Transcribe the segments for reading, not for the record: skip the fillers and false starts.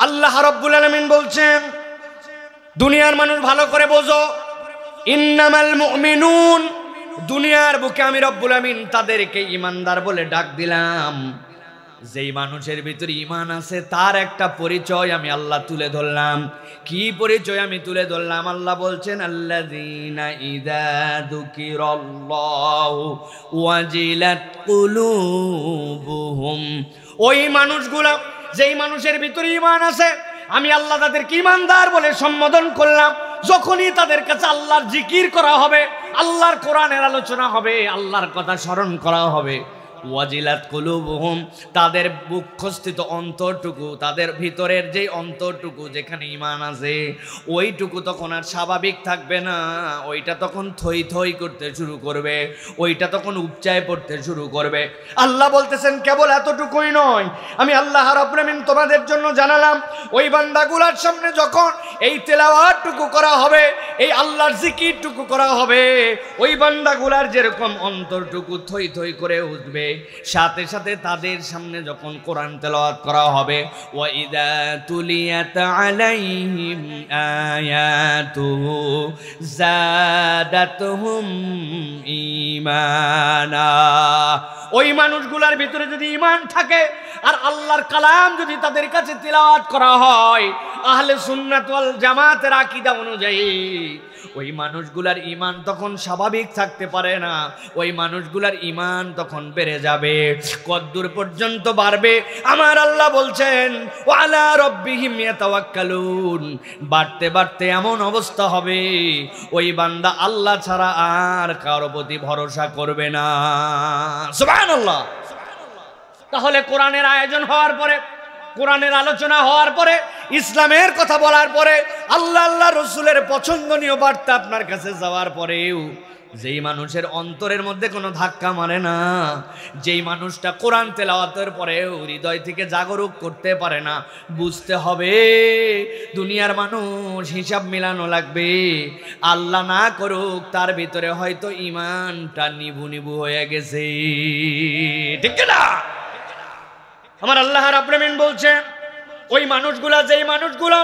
আল্লাহ রাব্বুল আলামিন বলছেন, দুনিয়ার মানুষ ভালো করে বোঝো, ইন্নামাল মুমিনুন, দুনিয়ার বুকে আমি রব্বুল আমিন তাদেরকে ইমানদার বলে ডাক দিলাম। যেই মানুষের ভিতরে ঈমান আছে তার একটা পরিচয় আমি আল্লাহ তুলে ধরলাম। কি পরিচয় আমি তুলে ধরলাম? আল্লাহ বলছেন, আল্লাযীনা ইযা যুকিরাল্লাহু ওয়াজিলাত কুলুবুহুম, ওই মানুষগুলো, যেই মানুষের ভিতরে ঈমান আছে আমি আল্লাহ তাদেরকে ঈমানদার বলে সম্বোধন করলাম। যখনই তাদের কাছে আল্লাহর জিকির করা হবে, আল্লাহর কোরআনের আলোচনা হবে, আল্লাহর কথা স্মরণ করা হবে, ওয়াজিলাত কুলুবুহুম, তাদের বুকস্থিত অন্তরটুকু, তাদের ভিতরের যে অন্তরটুকু যেখানে ঈমান আছে ওইটুকু তখন আর স্বাভাবিক থাকবে না, ওইটা তখন থই থই করতে শুরু করবে, ওইটা তখন উপচায় পড়তে শুরু করবে। আল্লাহ বলতেছেন কেবল এতটুকুই নয়, আমি আল্লাহ রাব্বুল আমিন তোমাদের জন্য জানালাম ওই বান্দাগুলার সামনে যখন এই তেলাওয়াতটুকু করা হবে, এই আল্লাহর জিকিরটুকু করা হবে, ওই বান্দাগুলার যেরকম অন্তরটুকু থই থই করে উঠবে, সাথে সাথে তাদের সামনে যখন কোরআন তেলাওয়াত করা হবে, ওয়া ইযা তুলিয়াত আলাইহিম আয়াতুহু যাদাতুহুম ঈমানা, ওই মানুষগুলোর ভিতরে যদি ঈমান থাকে আর আল্লাহর কালাম যদি তাদের কাছে তিলাওয়াত করা হয় আহলে সুন্নাত ওয়াল জামাতের আকীদা অনুযায়ী, ওই মানুষগুলার ঈমান তখন স্বাভাবিক থাকতে পারে না, ওই মানুষগুলার ঈমান তখন বেড়ে যাবে। কদ্দুর পর্যন্ত বাড়বে? আমার আল্লাহ বলছেন, ওয়া আলা রাব্বিহিম ইয়াতাওয়াক্কালুন, বাড়তে বাড়তে এমন অবস্থা হবে ওই বান্দা আল্লাহ ছাড়া আর কারো প্রতি ভরসা করবে না। সুবহানাল্লাহ। তাহলে কোরআনের আয়োজন হওয়ার পরে, কোরআনের আলোচনা হওয়ার পরে, ইসলামের কথা বলার পরে, আল্লাহ আল্লাহ রসুলের পছন্দনীয় বার্তা আপনার কাছে যাওয়ার পরেও যেই মানুষের অন্তরের মধ্যে কোনো ধাক্কা মারে না, যেই মানুষটা কোরআন তেলাওয়াতের পরেও হৃদয় থেকে জাগরুক করতে পারে না, বুঝতে হবে দুনিয়ার মানুষ হিসাব মিলানো লাগবে। আল্লাহ না করুক তার ভিতরে হয়তো ঈমানটা নিভু নিভু হয়ে গেছে, ঠিক না? আমার আল্লাহ রাব্বুল আমিন বলছে, ওই মানুষগুলা, যেই মানুষগুলা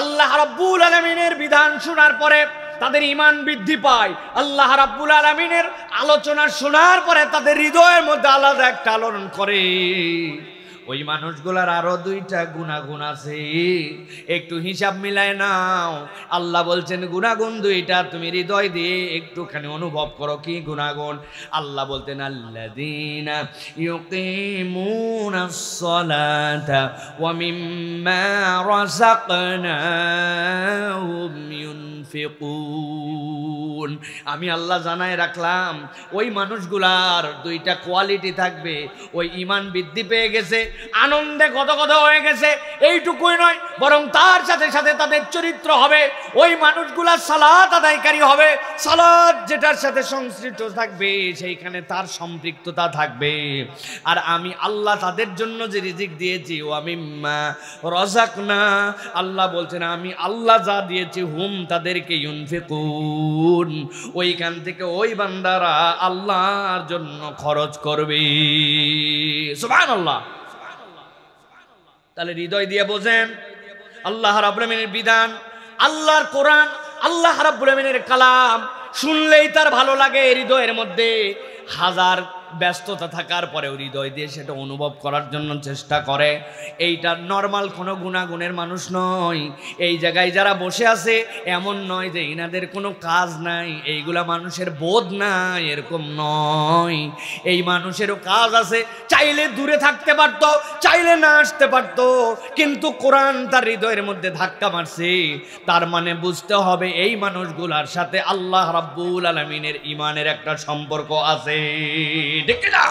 আল্লাহ রাব্বুল আলামিনের বিধান শোনার পরে তাদের ঈমান বৃদ্ধি পায়, আল্লাহ রাব্বুল আলামিনের আলোচনা শোনার পরে তাদের হৃদয়ের মধ্যে আলাদা একটা আলোড়ন করে, ওই মানুষগুলার আরো দুইটা গুণাগুণ আছে, একটু হিসাব মিলায় নাও। আল্লাহ বলছেন গুণাগুণ দুইটা, তুমি হৃদয় দিয়ে একটুখানি অনুভব করো। কি গুণাগুণ? আল্লাহ বলতেন, আল্লাযীনা ইউকিমুনাস সালাতা ওয়া মিম্মা রাযাকনাহুম ইউনফিকুন। আমি আল্লাহ জানায় রাখলাম ওই মানুষগুলার দুইটা কোয়ালিটি থাকবে, ওই ঈমান বৃদ্ধি পেয়ে গেছে, আনন্দে গদগদ হয়ে গেছে, এইটুকুই নয়, বরং তার সাথে সাথে তাদের চরিত্র হবে, ওই মানুষগুলা সালাত আদায়কারী হবে, সালাত যেটার সাথে সংশ্লিষ্ট থাকবে সেইখানে তার সম্পৃক্ততা থাকবে। আর আমি আল্লাহ তাদের জন্য যে রিজিক দিয়েছি, ও আমি রাযাকনা, আল্লাহ বলছেন আমি আল্লাহ যা দিয়েছি, হুম তাদেরকে ইউনফিকুন, ওইখান থেকে ওই বান্দারা আল্লাহর জন্য খরচ করবে। সুবহানাল্লাহ। তাহলে হৃদয় দিয়ে বোঝেন আল্লাহ রাব্বুল আমিনের বিধান, আল্লাহর কোরআন, আল্লাহ রাব্বুল আমিনের কালাম শুনলেই তার ভালো লাগে হৃদয়ের মধ্যে। হাজার ব্যস্ততা থাকার পরেও হৃদয় দিয়ে সেটা অনুভব করার জন্য চেষ্টা করে। এইটা নর্মাল কোনো গুণাগুণের মানুষ নয়। এই জায়গায় যারা বসে আছে এমন নয় যে ইনাদের কোনো কাজ নাই, এইগুলা মানুষের বোধ নাই, এরকম নয়। এই মানুষেরও কাজ আছে, চাইলে দূরে থাকতে পারত, চাইলে না আসতে পারত, কিন্তু কোরআন তার হৃদয়ের মধ্যে ধাক্কা মারছে, তার মানে বুঝতে হবে এই মানুষগুলার সাথে আল্লাহ রাব্বুল আলামিনের ঈমানের একটা সম্পর্ক আছে, ঠিক না?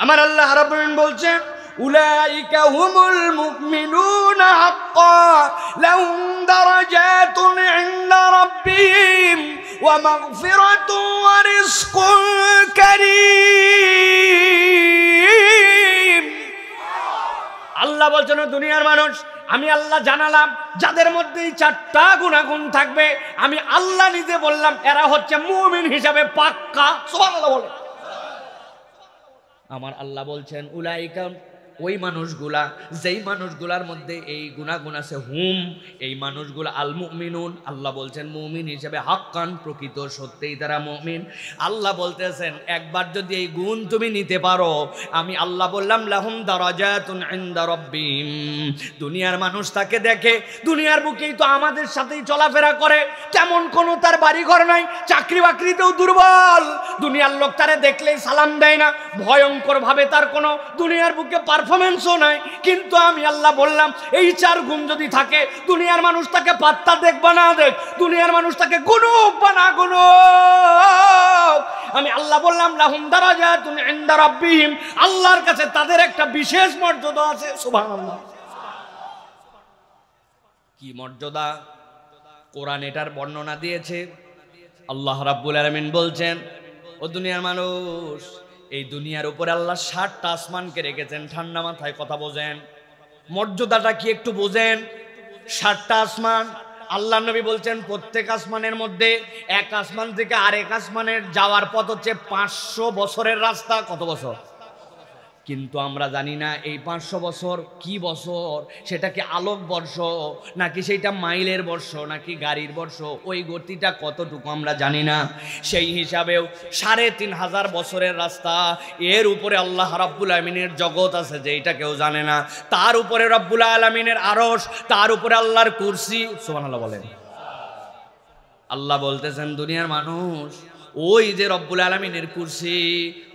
আমার আল্লাহ রাব্বুল আলামিন বলছেন, উলাইকা হুমুল মুমিনুনা হাক্কান লাহুম দারাজাতুন ইনদা রাব্বিহিম ওয়া মাগফিরাতুন ওয়া রিজকুন কারীম। আল্লাহ বলছেন দুনিয়ার মানুষ আমি আল্লাহ জানালাম যাদের মধ্যে এই চারটা গুণাগুণ থাকবে, আমি আল্লাহ নিজে বললাম এরা হচ্ছে মুমিন হিসাবে পাক্কা। সুবহানাল্লাহ বলে। আমার আল্লাহ বলছেন উলাইকা ওই মানুষগুলা যেই মানুষগুলার মধ্যে এই গুনাহগুন আছে হুম এই মানুষগুলা আল মুমিনুন আল্লাহ বলছেন মুমিন হিসেবে হাক্কান প্রকৃত সত্যিই তারা মুমিন আল্লাহ বলতেছেন একবার যদি এই গুণ তুমি নিতে পারো আমি আল্লাহ বললাম লাহুম দারাজাতুন ইনদা রাব্বিহিম দুনিয়ার মানুষ তাকে দেখে দুনিয়ার বুকেই তো আমাদের সাথেই চলাফেরা করে তেমন কোনো তার বাড়িঘর নাই চাকরি বাকরিতেও দুর্বল দুনিয়ার লোক তারে দেখলেই সালাম দেয় না ভয়ঙ্কর ভাবে তার কোনো দুনিয়ার বুকে পারফরমেন্সও নাই কিন্তু আমি আল্লাহ বললাম এই চার গুণ যদি থাকে দুনিয়ার মানুষ তাকে পাত্তা দেখবা না দেখ দুনিয়ার মানুষ তাকে গুনুক বা না গুনুক আমি আল্লাহ বললাম লাহুম দারাজাতুন ইনদা রাব্বিহিম আল্লাহর কাছে তাদের একটা বিশেষ মর্যাদা আছে সুবহানাল্লাহ কি মর্যাদা কোরআন এটার বর্ণনা দিয়েছে আল্লাহ রাব্বুল আলামিন বলছেন ও দুনিয়ার মানুষ এই দুনিয়ার উপরে আল্লাহ ৭টা আসমানকে রেখেছেন ঠান্ডা মাথায় কথা বোঝেন মর্যাদাটা কি একটু বোঝেন ৭টা আসমান আল্লাহ নবী বলছেন প্রত্যেক আসমানের মধ্যে এক আসমান থেকে আরেক আসমানের যাওয়ার পথ হচ্ছে ৫০০ বছরের রাস্তা কত বছর কিন্তু আমরা জানি না এই ৫০০ বছর কি বছর সেটা কি আলোক বর্ষ নাকি সেটা মাইলের বর্ষ নাকি গাড়ির বর্ষ ওই গতিটা কতটুকু আমরা জানি না সেই হিসাবেও ৩৫০০ বছরের রাস্তা এর উপরে আল্লাহ রাব্বুল আলামিনের জগৎ আছে যেটা কেউ জানে না তার উপরে রাব্বুল আলামিনের আরশ তার উপরে আল্লাহর কুরসি সুবহানাল্লাহ বলেন আল্লাহ বলতেছেন দুনিয়ার মানুষ ওই যে রব্বুল আলামিনের কুরসি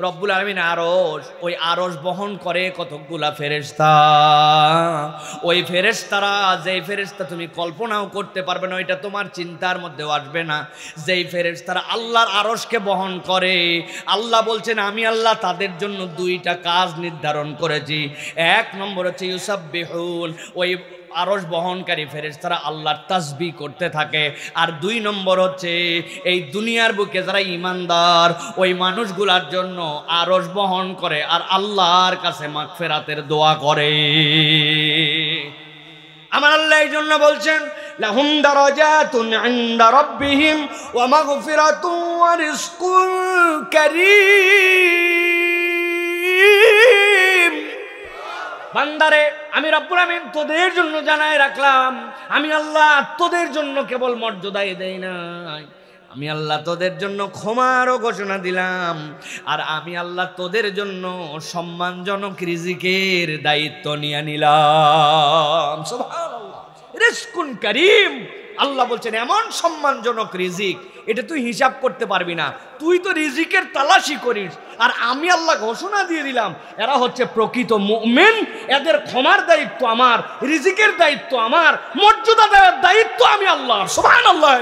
রব্বুল আলামিন আরশ ওই আরশ বহন করে কতগুলা ফেরেশতা ওই ফেরেশতারা যেই ফেরেশতা তুমি কল্পনাও করতে পারবে না ওইটা তোমার চিন্তার মধ্যেও আসবে না যেই ফেরেশতারা আল্লাহর আরশকে বহন করে আল্লাহ বলছেন আমি আল্লাহ তাদের জন্য দুইটা কাজ নির্ধারণ করেছি এক নম্বর হচ্ছে ইউসাব্বিহুন ওই আরশ বহনকারী ফেরেশতারা আল্লাহর তাসবিহ করতে থাকে আর ২ নম্বর হচ্ছে এই দুনিয়ার বুকে যারা ঈমানদার ওই মানুষগুলোর জন্য আরশ বহন করে আর আল্লাহর কাছে মাগফিরাতের দোয়া করে আমার আল্লাহ এই জন্য বলছেন লাহুম দারাজাতুন ইনদা রাব্বিহিম ওয়া মাগফিরাতুন ওয়া রিজকুন কারীম বান্দারে আমি রব্বুল আমিন তোদের জন্য জানায় রাখলাম আমি আল্লাহ তোদের জন্য কেবল মর্যাদাই দেই নাই আমি আল্লাহ তোদের জন্য ক্ষমারও ঘোষণা দিলাম আর আমি আল্লাহ তোদের জন্য সম্মানজনক রিজিকের দায়িত্ব নিয়ে নিলাম সুবহানাল্লাহ রিজকুন কারীম আল্লাহ বলছেন এমন সম্মানজনক রিজিক এটা তুই হিসাব করতে পারবি না তুই তো রিজিকের তালাশি করিস আর আমি আল্লাহ ঘোষণা দিয়ে দিলাম এরা হচ্ছে প্রকৃত মুমিন এদের ক্ষমার দায়িত্ব আমার রিজিকের দায়িত্ব আমার মর্যাদা দেওয়ার দায়িত্ব আমি আল্লাহ সুবহানাল্লাহ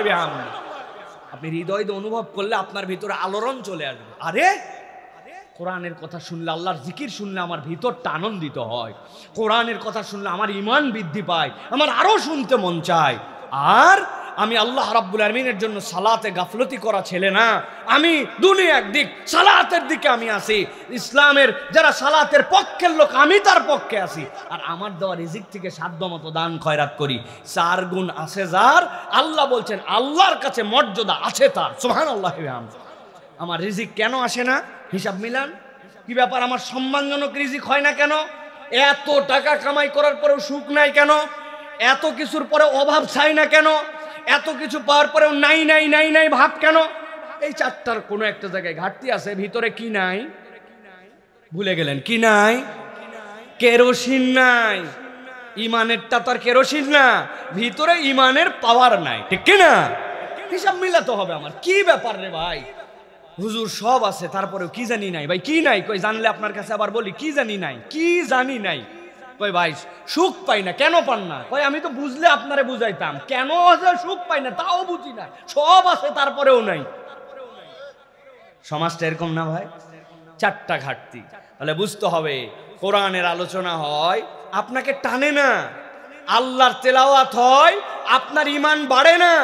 আপনি হৃদয় দিয়ে অনুভব করলে আপনার ভিতরে আলোড়ন চলে আসবে আরে কোরআনের কথা শুনলে আল্লাহর জিকির শুনলে আমার ভিতরটা আনন্দিত হয় কোরআনের কথা শুনলে আমার ঈমান বৃদ্ধি পায় আমার আরো শুনতে মন চায় আর আমি আল্লাহ রাব্বুল আলামিনের জন্য সালাতে গাফলতি করা ছেলে না আমি দুনিয়া একদিক সালাতের দিকে আমি আসি ইসলামের যারা সালাতের পক্ষের লোক আমি তার পক্ষে আসি আর আমার দেওয়া রিজিক থেকে সাধ্যমতো দান খয়রাত করি 4 গুণ আছে যার আল্লাহ বলছেন আল্লাহর কাছে মর্যাদা আছে তার সুবহানাল্লাহ আমার রিজিক কেন আসে না হিসাব মিলান কি ব্যাপার আমার সম্মানজনক রিজিক হয় না কেন এত টাকা কামাই করার পরেও সুখ নাই কেন এত কিছুর পরে অভাব চাই না কেন এত কিছু পাওয়ার পরেও নাই নাই নাই নাই ভাব কেন এই 4টার কোনো একটা জায়গায় ঘাটতি আছে ভিতরে কি নাই ভুলে গেলেন কি নাই কেরোসিন নাই ইমানেরটা তো আর কেরোসিন না ভিতরে ইমানের পাওয়ার নাই ঠিক কি না হিসাব মিলাতে হবে আমার কি ব্যাপার রে ভাই হুজুর সব আছে তারপরেও কি জানি নাই ভাই কি নাই কই জানলে আপনার কাছে আবার বলি কি জানি নাই কি জানি নাই কই ভাই সুখ পাই না কেন পান না কই আমি তো বুঝলে আপনারে বুঝাইতাম কেন সুখ পাই না তাও বুঝি না সব আছে তারপরেও নাই সমাজটা এরকম না ভাই 4টা ঘাটতি তাহলে বুঝতে হবে কোরআনের আলোচনা হয় আপনাকে টানে না আল্লাহর তেলাওয়াত হয় আপনার ঈমান বাড়ে না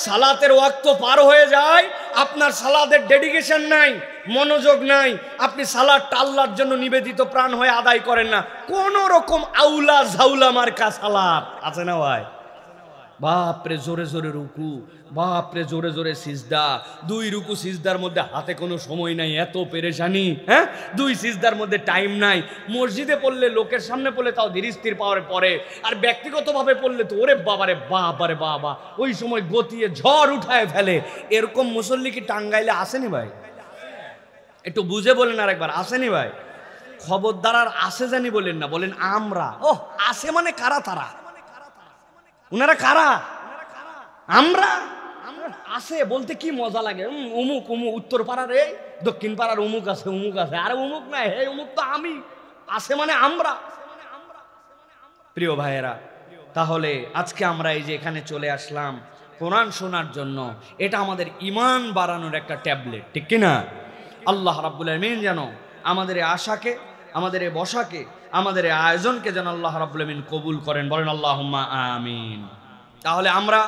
সালাতের ওয়াক্ত পার হয়ে যায় আপনার সালাতের ডেডিকেশন নাই মনোযোগ নাই আপনি সালাতটা আল্লাহর জন্য নিবেদিত প্রাণ হয়ে আদায় করেন না কোন রকম আউলা ঝাউলা মার্কা সালাত আছে না ভাই বাপরে জোরে জোরে রুকু, বাপরে জোরে জোরে সিজদা, 2 রুকু সিজদার মধ্যে হাতে কোনো সময় নাই, এত পেরেশানি। হ্যাঁ, 2 সিজদার মধ্যে টাইম নাই। মসজিদে পড়লে, লোকের সামনে পড়লে তাও ধীর স্থির পাওয়ার পরে, আর ব্যক্তিগতভাবে পড়লে তো ওরে বাবারে বাবারে বাবা, ওই সময় গতিয়ে ঝড় উঠায় ফেলে। এরকম মুসল্লি কি টাঙ্গাইলে আসেনি ভাই? একটু বুঝে বলেন আর একবার, আসেনি ভাই? খবরদার আর আসে জানি বলেন না, বলেন আমরা। ও আসে মানে কারা? তারা উনারা কারা? আমরা। আসে বলতে কি মজা লাগে। অমুক অমুক, উত্তর পাড়ার এই, দক্ষিণ পাড়ার অমুক আছে, অমুক আছে। আরে অমুক না, হে অমুক তো আমি। আসে মানে আমরা। প্রিয় ভাইয়েরা, তাহলে আজকে আমরা এই যে এখানে চলে আসলাম কোরআন শোনার জন্য, এটা আমাদের ঈমান বাড়ানোর একটা ট্যাবলেট, ঠিক কিনা? আল্লাহ রাব্বুল আমিন যেন আমাদের এই আশাকে, আমাদের এই বসাকে, আমাদের এই আয়োজনকে যেন আল্লাহ রাব্বুল আমিন কবুল করেন, বলেন আল্লাহুম্মা আমিন। তাহলে আমরা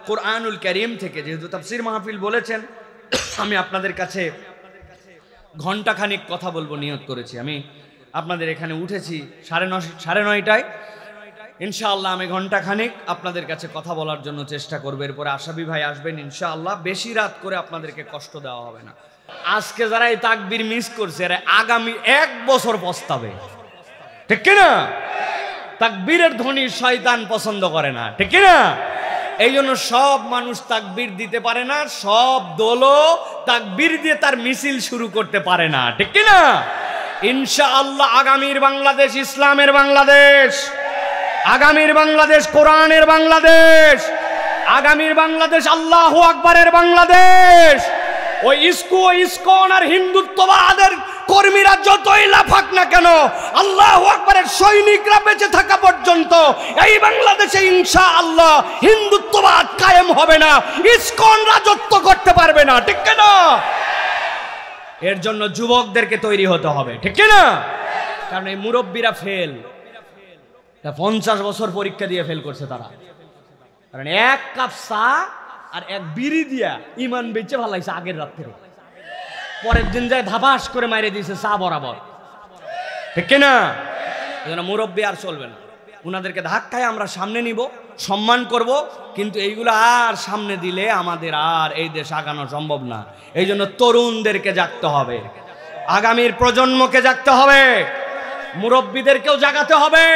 কোরআনুল কারীম থেকে, যেহেতু তাফসীর মাহফিল বলেছেন, আমি আপনাদের কাছে ঘন্টাখানিক কথা বলবো নিয়ত করেছি। আমি আপনাদের এখানে উঠেছি 9:30টায়। ইনশাআল্লাহ আমি ঘন্টাখানিক আপনাদের কাছে কথা বলার জন্য চেষ্টা করবো। এরপরে আশাবি ভাই আসবেন ইনশাআল্লাহ। বেশি রাত করে আপনাদেরকে কষ্ট দেওয়া হবে না। আজকে যারা এই তাকবীর মিস করছে, এরা আগামী 1 বছর পস্তাবে, ঠিক কিনা? তাকবীরের ধ্বনি শয়তান পছন্দ করে না, ঠিক কিনা? এই জন্য সব মানুষ তাকবীর দিতে পারে না, সব দলও তাকবীর দিয়ে তার মিছিল শুরু করতে পারে না, ঠিক কিনা? ইনশাআল্লাহ আগামীর বাংলাদেশ ইসলামের বাংলাদেশ, আগামীর বাংলাদেশ কোরআনের বাংলাদেশ, আগামীর বাংলাদেশ আল্লাহু আকবারের বাংলাদেশ। ওই ইসকন আর হিন্দুত্ববাদের কর্মীরা যতই লাফাক না কেন, আল্লাহু আকবারের সৈনিকরা বেঁচে থাকা পর্যন্ত এই বাংলাদেশে ইনশাআল্লাহ হিন্দুত্ববাদ কায়েম হবে না, ইসকন রাজত্ব করতে পারবে না, ঠিক কিনা? এর জন্য যুবকদেরকে তৈরি হতে হবে, ঠিক কিনা? কারণ এই মুরব্বীরা ফেল, 50 বছর পরীক্ষা দিয়ে ফেল করছে তারা। কারণ 1 কাপ চা আর 1 বিড়ি দিয়া ইমান বেঁচে ভালাইছে আগের রাত থেকে, পরের দিন যায় ধাবাস করে মাইরে দিয়েছে চা বরাবর, ঠিক কিনা? এজন্য মুরব্বী আর চলবে না। উনাদেরকে ধাক্কায় আমরা সামনে নিব, সম্মান করব, কিন্তু এইগুলো আর সামনে দিলে আমাদের আর এই দেশ আগানো সম্ভব না। এই জন্য তরুণদেরকে জাগতে হবে, আগামীর প্রজন্মকে জাগতে হবে, মুরব্বীদেরকেও জাগাতে হবে।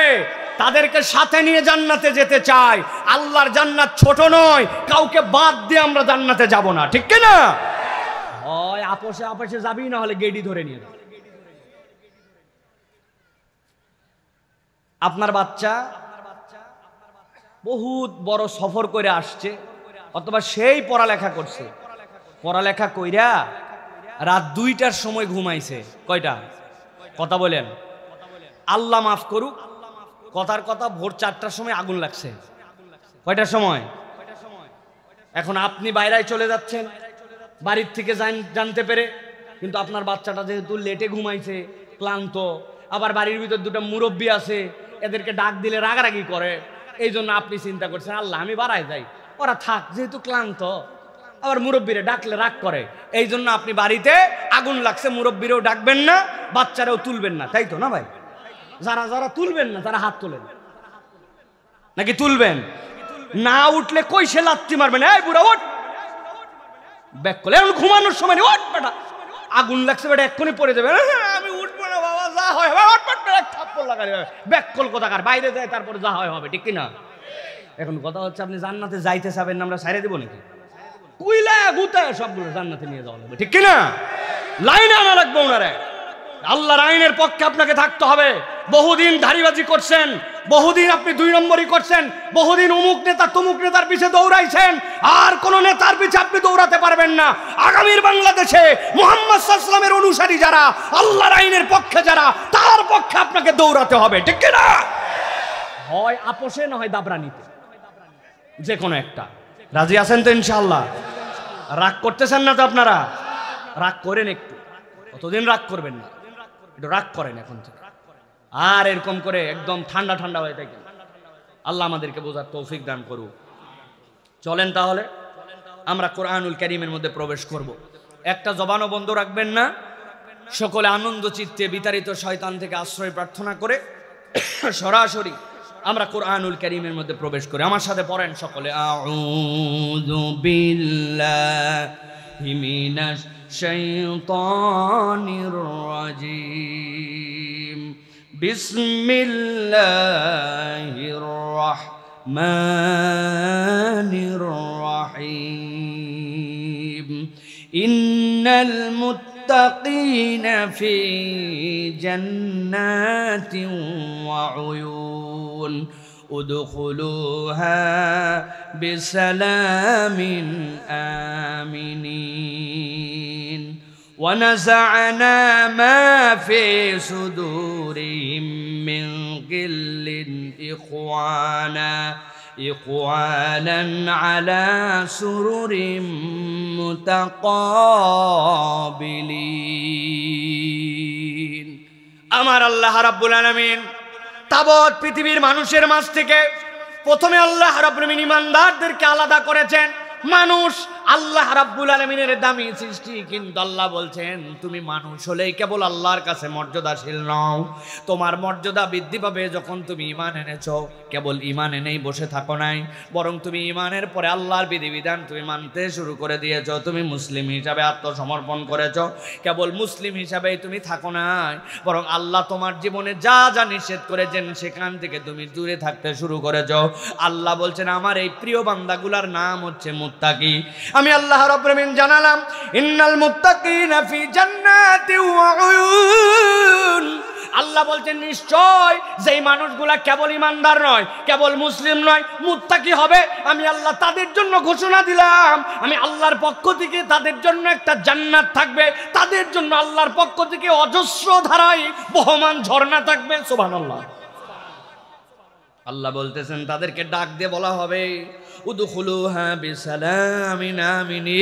তাদেরকে সাথে নিয়ে জান্নাতে যেতে চাই। আল্লাহর জান্নাত ছোট নয়, কাউকে বাদ দিয়ে আমরা জান্নাতে যাব না, ঠিক কিনা? হয় আপোষে আপোষে যাবি, না হলে গেডি ধরে নিয়ে যাবে। আপনার বাচ্চা বহুত বড় সফর করে আসছে, অথবা সেই পড়ালেখা করছে, পড়ালেখা কইরা রাত 2টার সময় ঘুমাইছে। কয়টা? কথা বলেন, আল্লাহ মাফ করুক, কথার কথা ভোর 4টার সময় আগুন লাগছে। কয়টার সময়? এখন আপনি বাইরে চলে যাচ্ছেন বাড়ির থেকে জানতে পেরে, কিন্তু আপনার বাচ্চাটা যেহেতু লেটে ঘুমাইছে, ক্লান্ত, আবার বাড়ির ভিতর 2টা মুরব্বী আছে, এদেরকে ডাক দিলে রাগারাগি করে। এই জন্য আপনি চিন্তা করছেন, আল্লাহ আমি বাড়ায় যাই, ওরা থাক, যেহেতু ক্লান্ত। আবার মুরব্বীরে ডাকলে রাগ করে, এই জন্য আপনি বাড়িতে আগুন লাগছে, মুরব্বীরেও ডাকবেন না, বাচ্চারাও তুলবেন না, তাই তো না ভাই? যারা যারা তুলবেন না তারা হাত তোলেন, নাকি তুলবেন না? উঠলে কই সে লাত্তি মারবেন, এই বুড়া ওঠ, ব্যাক করলে এখন ঘুমানোর সময় ওঠ বেটা, আগুন লাগছে বেটা, এক্ষুনি পড়ে যাবে। আমি উঠবো না বাবা, যা হয় থাপ্পড় লাগালে ব্যাক কল কোথাকার, বাইরে যায় তারপরে যা হয় হবে, ঠিক কিনা? এখন কথা হচ্ছে, আপনি জান্নাতে যাইতে চাবেন না, আমরা ছাইড়ে দেবো নাকি? কুইলা গুতায় সবগুলো জান্নাতে নিয়ে যাওয়া লাগবে, ঠিক কিনা? লাইনে আনা লাগবে ওনারে। আল্লাহর আইনের পক্ষে আপনাকে থাকতে হবে। বহুদিন ধারিবাজি করছেন, বহুদিন আপনি 2 নম্বরই করছেন, বহুদিন অমুক নেতা তমুক নেতার পিছে দৌড়াইছেন, আর কোন নেতার পিছে আপনি দৌড়াতে পারবেন না। আগামীর বাংলাদেশে মুহাম্মদ সাল্লাল্লাহু আলাইহি ওয়াসাল্লামের অনুসারী যারা, আল্লাহর আইনের পক্ষে যারা, তার পক্ষে আপনাকে দৌড়াতে হবে, ঠিক কিনা? হয় আপোষে, না হয় দাবরানিতে, যে কোনো একটা। রাজি আছেন তো ইনশাআল্লাহ? রাগ করতেছেন না তো আপনারা? রাগ করেন একটু, কতদিন রাগ করবেন না, একটু রাগ করেন এখন থেকে, আর এরকম করে একদম ঠান্ডা ঠান্ডা হয়ে থাকেন। আল্লাহ আমাদেরকে বোঝার তৌফিক দান করুক। চলেন তাহলে আমরা কোরআনুল কারীমের মধ্যে প্রবেশ করব। একটা জবানও বন্ধ রাখবেন না, সকলে আনন্দ চিত্তে বিতাড়িত শয়তান থেকে আশ্রয় প্রার্থনা করে সরাসরি আমরা কোরআনুল কারীমের মধ্যে প্রবেশ করি। আমার সাথে পড়েন সকলে, আউযু বিল্লাহি মিনাশ শাইতানির রাজীম, বিসমিল্লাহির রাহমানির রাহিম। ইন্নাল মুত্তাকিনা ফি জান্নাতিন ওয়া উয়ুন উদখুলুহা বিসালামিন আমিনিন ওয়া নাযা'না মা ফি সুদুরিহিম মিন গিল্লিন ইখওয়ানান আলা সুরুরিম মুতাকাবিলিন। আমার আল্লাহ রাব্বুল আলামিন তাবৎ পৃথিবীর মানুষের মাঝ থেকে প্রথমে আল্লাহ রাব্বুল আলামিন ইমানদারদেরকে আলাদা করেছেন। মানুষ আল্লাহ রাব্বুল আলামিনের দামি সৃষ্টি, কিন্তু আল্লাহ বলছেন তুমি মানুষ হলেই কেবল আল্লাহর কাছে মর্যাদাশীল নও, তোমার মর্যাদা বৃদ্ধি পাবে যখন তুমি ঈমান এনেছো। কেবল ঈমান এনেই বসে থাকো নাই, বরং তুমি ঈমানের পরে আল্লাহর বিধিবিধান তুমি মানতে শুরু করে দিয়েছো, তুমি মুসলিম হিসাবে আত্মসমর্পণ করেছো। কেবল মুসলিম হিসাবেই তুমি থাকো নাই, বরং আল্লাহ তোমার জীবনে যা যা নিষেধ করেছেন সেখান থেকে তুমি দূরে থাকতে শুরু করেছো। আল্লাহ বলছেন আমার এই প্রিয় বান্দাগুলার নাম হচ্ছে মুত্তাকি। আমি আল্লাহ রাব্বুল আলামিন জানালাম ইন্নাল মুত্তাকিনা ফি জান্নাতিন ওয়া উয়ুন। আল্লাহ বলছেন নিশ্চয় যেই মানুষগুলা কেবল ইমানদার নয়, কেবল মুসলিম নয়, মুত্তাকি হবে, আমি আল্লাহ তাদের জন্য ঘোষণা দিলাম, আমি আল্লাহর পক্ষ থেকে তাদের জন্য একটা জান্নাত থাকবে, তাদের জন্য আল্লাহর পক্ষ থেকে অজস্র ধারায় বহমান ঝর্ণা থাকবে। সুবহানাল্লাহ। আল্লাহ বলতেছেন তাদেরকে ডাক দিয়ে বলা হবে উদখুলুহা বিসালামিন আমিনিন,